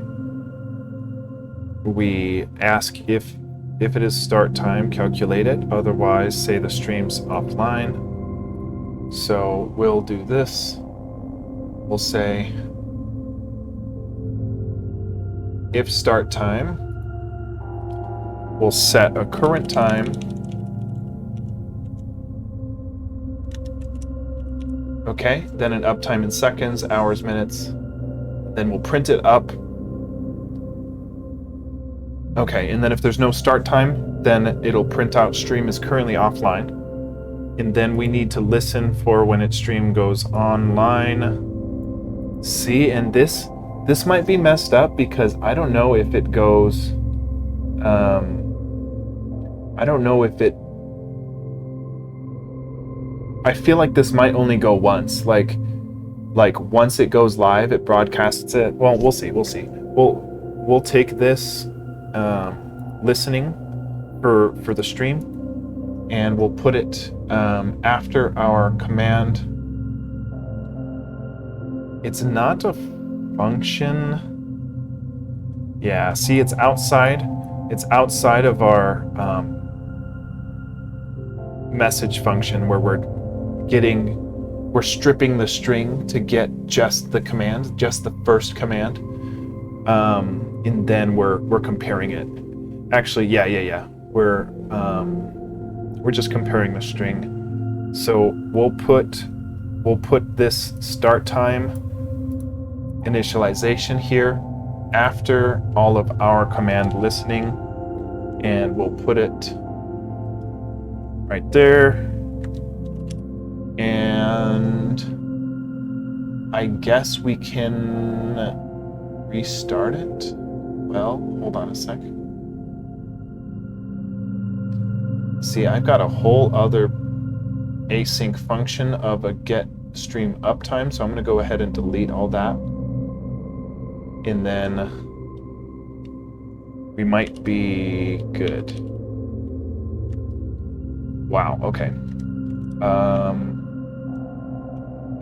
ask if it is start time, calculate it. Otherwise, say the stream's offline. So we'll do this. We'll say if start time, we'll set a current time. Okay, then an uptime in seconds, hours, minutes. Then we'll print it up. Okay, and then if there's no start time, then it'll print out stream is currently offline. And then we need to listen for when its stream goes online. See, and this might be messed up because I don't know if it goes, I don't know if it, I feel like this might only go once, like once it goes live, it broadcasts it. Well, we'll see. We'll take this listening for the stream, and we'll put it after our command. It's not a function. Yeah, see, it's outside. It's outside of our message function where we're stripping the string to get just the command, just the first command, and then we're comparing it. Actually, yeah. We're just comparing the string. So we'll put this start time initialization here after all of our command listening, and we'll put it right there. And I guess we can restart it. Well, hold on a second. See, I've got a whole other async function of a get stream uptime, so I'm going to go ahead and delete all that. And then we might be good. Wow, okay.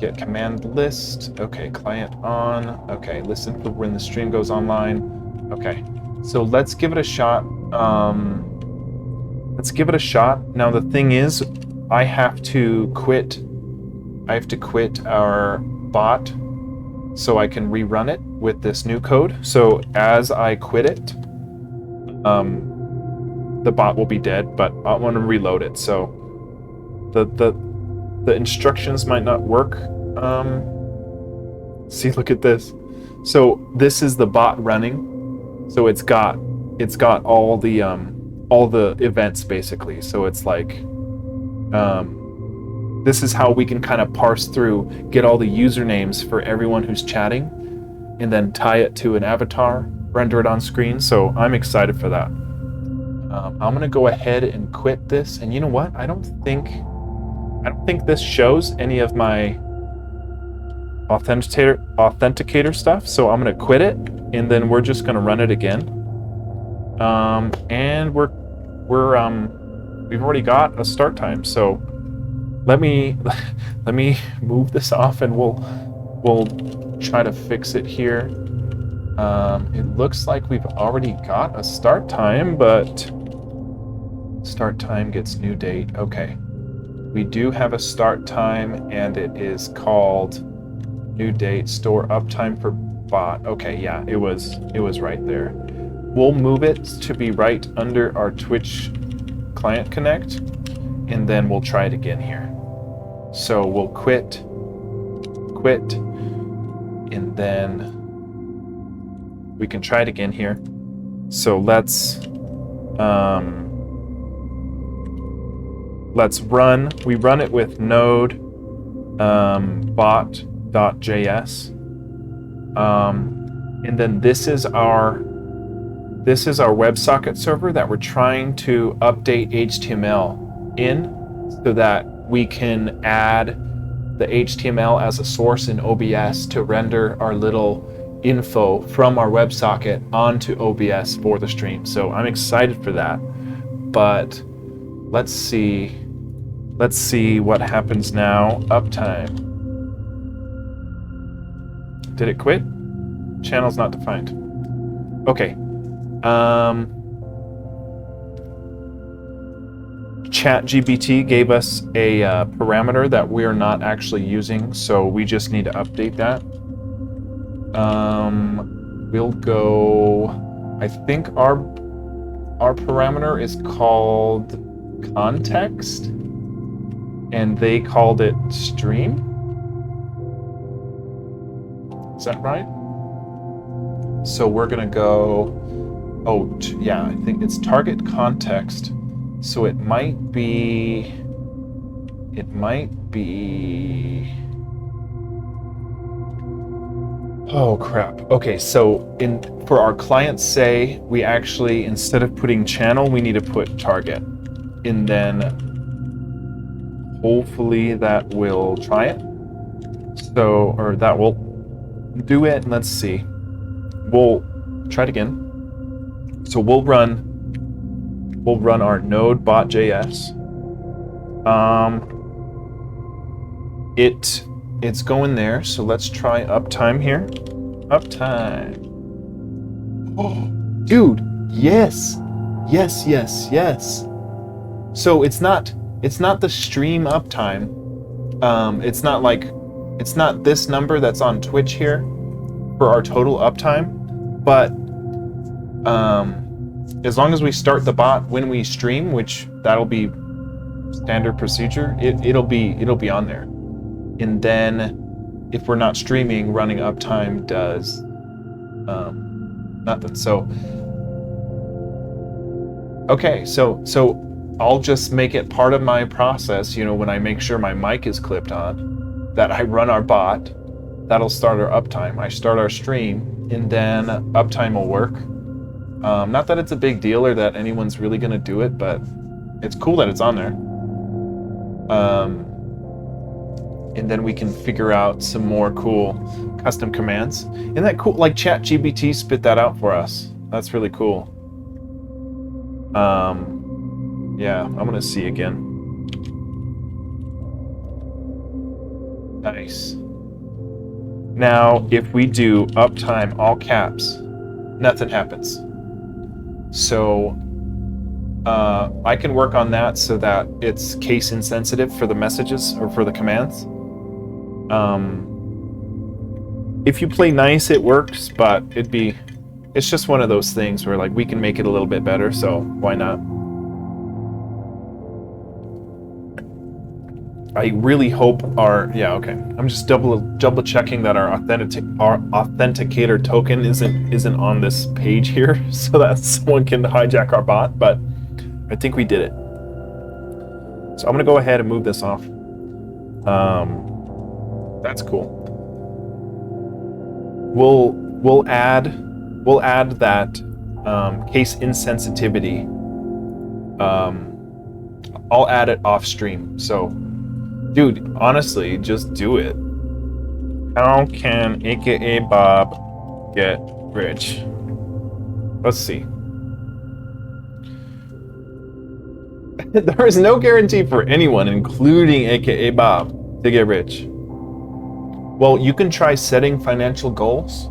Get command list. Okay, client on. Okay, listen for when the stream goes online. Okay, so let's give it a shot. Let's give it a shot. Now the thing is, I have to quit our bot so I can rerun it with this new code. So as I quit it, the bot will be dead, but I want to reload it. So the instructions might not work See, look at this. So this is the bot running. So it's got all the events basically. So it's like this is how we can kind of parse through, get all the usernames for everyone who's chatting, and then tie it to an avatar, render it on screen. So I'm excited for that. I'm gonna go ahead and quit this. And you know what? I don't think this shows any of my authenticator stuff. So I'm gonna quit it, and then we're just gonna run it again. And we've already got a start time. So let me move this off, and we'll try to fix it here. It looks like we've already got a start time, but start time gets new date. Okay, we do have a start time, and it is called new date store uptime for bot. Okay, yeah, it was right there. We'll move it to be right under our Twitch client connect, and then we'll try it again here. So we'll quit, and then we can try it again here. So let's run. We run it with node bot.js, and then this is our WebSocket server that we're trying to update HTML in, so that we can add the HTML as a source in OBS to render our little info from our WebSocket onto OBS for the stream. So I'm excited for that. But let's see what happens now. Uptime. Did it quit? Channel's not defined. Okay. ChatGPT gave us a parameter that we're not actually using, so we just need to update that. We'll go. I think our parameter is called context, and they called it stream. Is that right? So we're gonna go. Oh, yeah, I think it's target context. So it might be. Oh crap. Okay, so for our client say, we actually, instead of putting channel, we need to put target. And then hopefully that will try it. So, or that will do it. Let's see. We'll try it again. So we'll run our node bot.js. It's going there, so let's try uptime here. Uptime. Oh, dude, yes. So it's not the stream uptime. It's not this number that's on Twitch here for our total uptime, but as long as we start the bot when we stream, which that'll be standard procedure, it'll be on there. And then if we're not streaming, running uptime does nothing. So okay, so I'll just make it part of my process, when I make sure my mic is clipped on, that I run our bot, that'll start our uptime. I start our stream, and then uptime will work. Not that it's a big deal or that anyone's really gonna do it, but it's cool that it's on there. And then we can figure out some more cool custom commands. Isn't that cool? Like ChatGPT spit that out for us. That's really cool. Yeah, I'm gonna see again. Nice. Now, if we do uptime all caps, nothing happens. So I can work on that so that it's case insensitive for the messages or for the commands. If you play nice, it works, but it's just one of those things where we can make it a little bit better, so why not? I really hope our, yeah, okay. I'm just double checking that our authenticator token isn't on this page here, so that someone can hijack our bot. But I think we did it. So I'm gonna go ahead and move this off. That's cool. We'll add that case insensitivity. I'll add it off stream. So, dude, honestly, just do it. How can AKA Bob get rich? Let's see. There is no guarantee for anyone, including AKA Bob, to get rich. Well, you can try setting financial goals.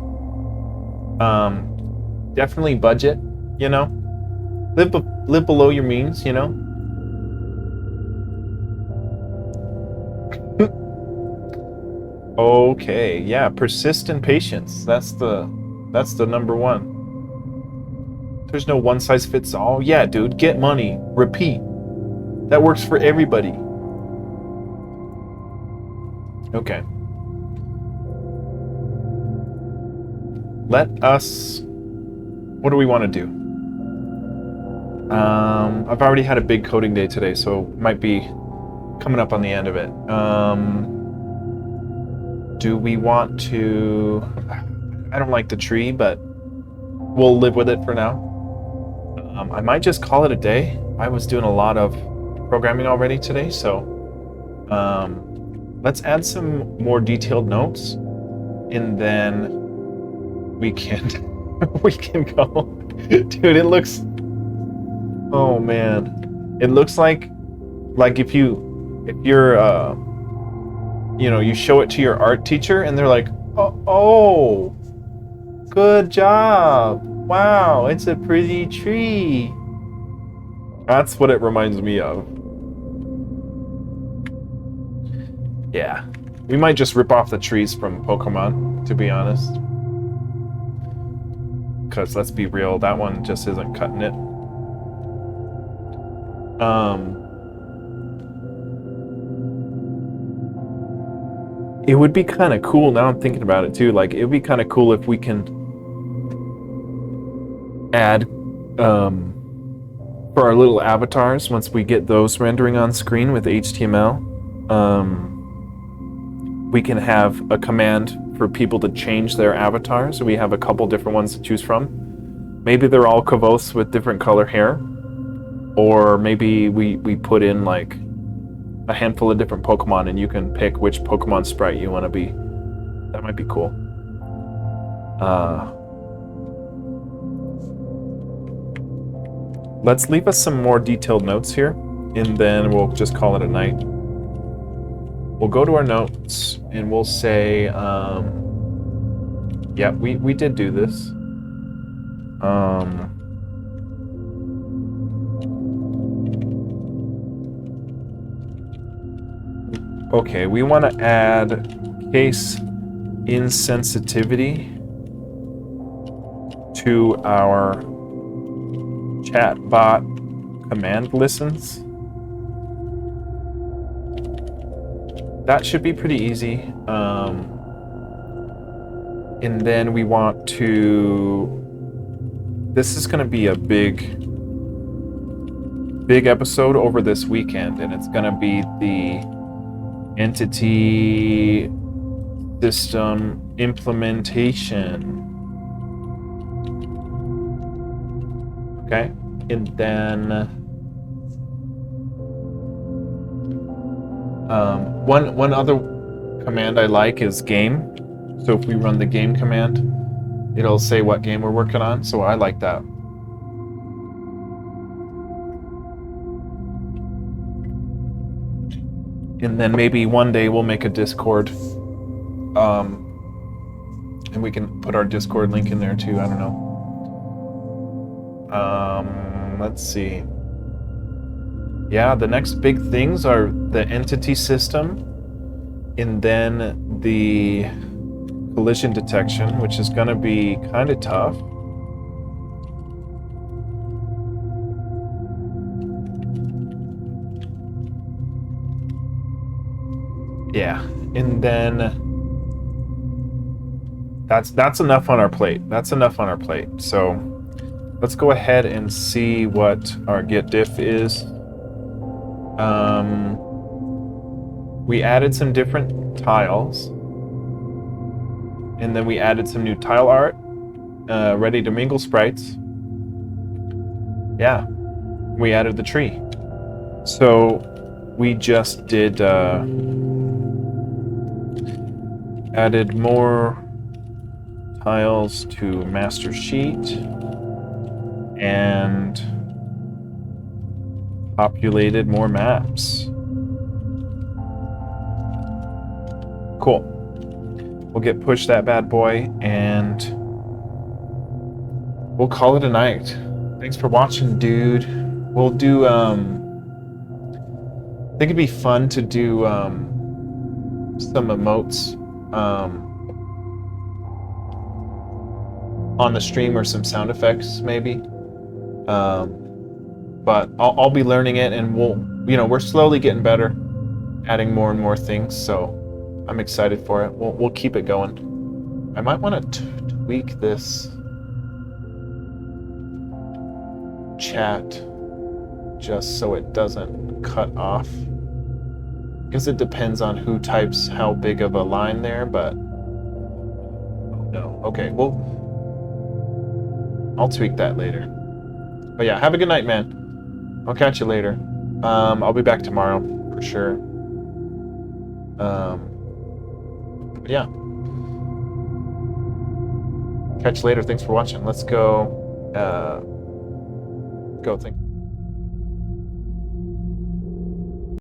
Definitely budget, you know. Live below your means, you know. Okay, yeah, persistent patience. That's the number one. There's no one size fits all. Yeah, dude, get money, repeat. That works for everybody. Okay. Let us, what do we want to do? I've already had a big coding day today, so might be coming up on the end of it. Do we want to, I don't like the tree, but we'll live with it for now. I might just call it a day. I was doing a lot of programming already today, so let's add some more detailed notes, and then we can we can go. Dude, it looks, oh man, it looks like if you're you know, you show it to your art teacher and they're like, oh, good job, wow, it's a pretty tree. That's what it reminds me of. Yeah, we might just rip off the trees from Pokemon, to be honest. Because let's be real, that one just isn't cutting it. It would be kind of cool, now I'm thinking about it too, like it would be kind of cool if we can add for our little avatars, once we get those rendering on screen with HTML, we can have a command for people to change their avatars. We have a couple different ones to choose from. Maybe they're all Kavos with different color hair, or maybe we put in like a handful of different Pokemon and you can pick which Pokemon sprite you want to be. That might be cool. Let's leave us some more detailed notes here, and then we'll just call it a night. We'll go to our notes and we'll say, yeah, we did do this. Okay, we want to add case insensitivity to our chatbot command listens. That should be pretty easy. And then we want to, this is going to be a big episode over this weekend, and it's going to be the entity system implementation. Okay, and then one other command I like is game. So if we run the game command, it'll say what game we're working on. So I like that. And then maybe one day we'll make a Discord, and we can put our Discord link in there too. I don't know. Let's see. Yeah, the next big things are the entity system, and then the collision detection, which is going to be kind of tough. Yeah, and then that's enough on our plate. That's enough on our plate. So let's go ahead and see what our get diff is. We added some different tiles, and then we added some new tile art, ready to mingle sprites. Yeah, we added the tree. So we just did added more tiles to masterSheet and populated more maps. Cool. We'll get push that bad boy and we'll call it a night. Thanks for watching, dude. We'll do I think it'd be fun to do some emotes on the stream, or some sound effects maybe. But I'll be learning it, and we're slowly getting better, adding more and more things, so I'm excited for it. We'll keep it going. I might want to tweak this chat just so it doesn't cut off, because it depends on who types how big of a line there, but oh no. Okay, well, I'll tweak that later. But yeah, have a good night, man. I'll catch you later. I'll be back tomorrow for sure. But yeah. Catch you later. Thanks for watching. Let's go. Go think.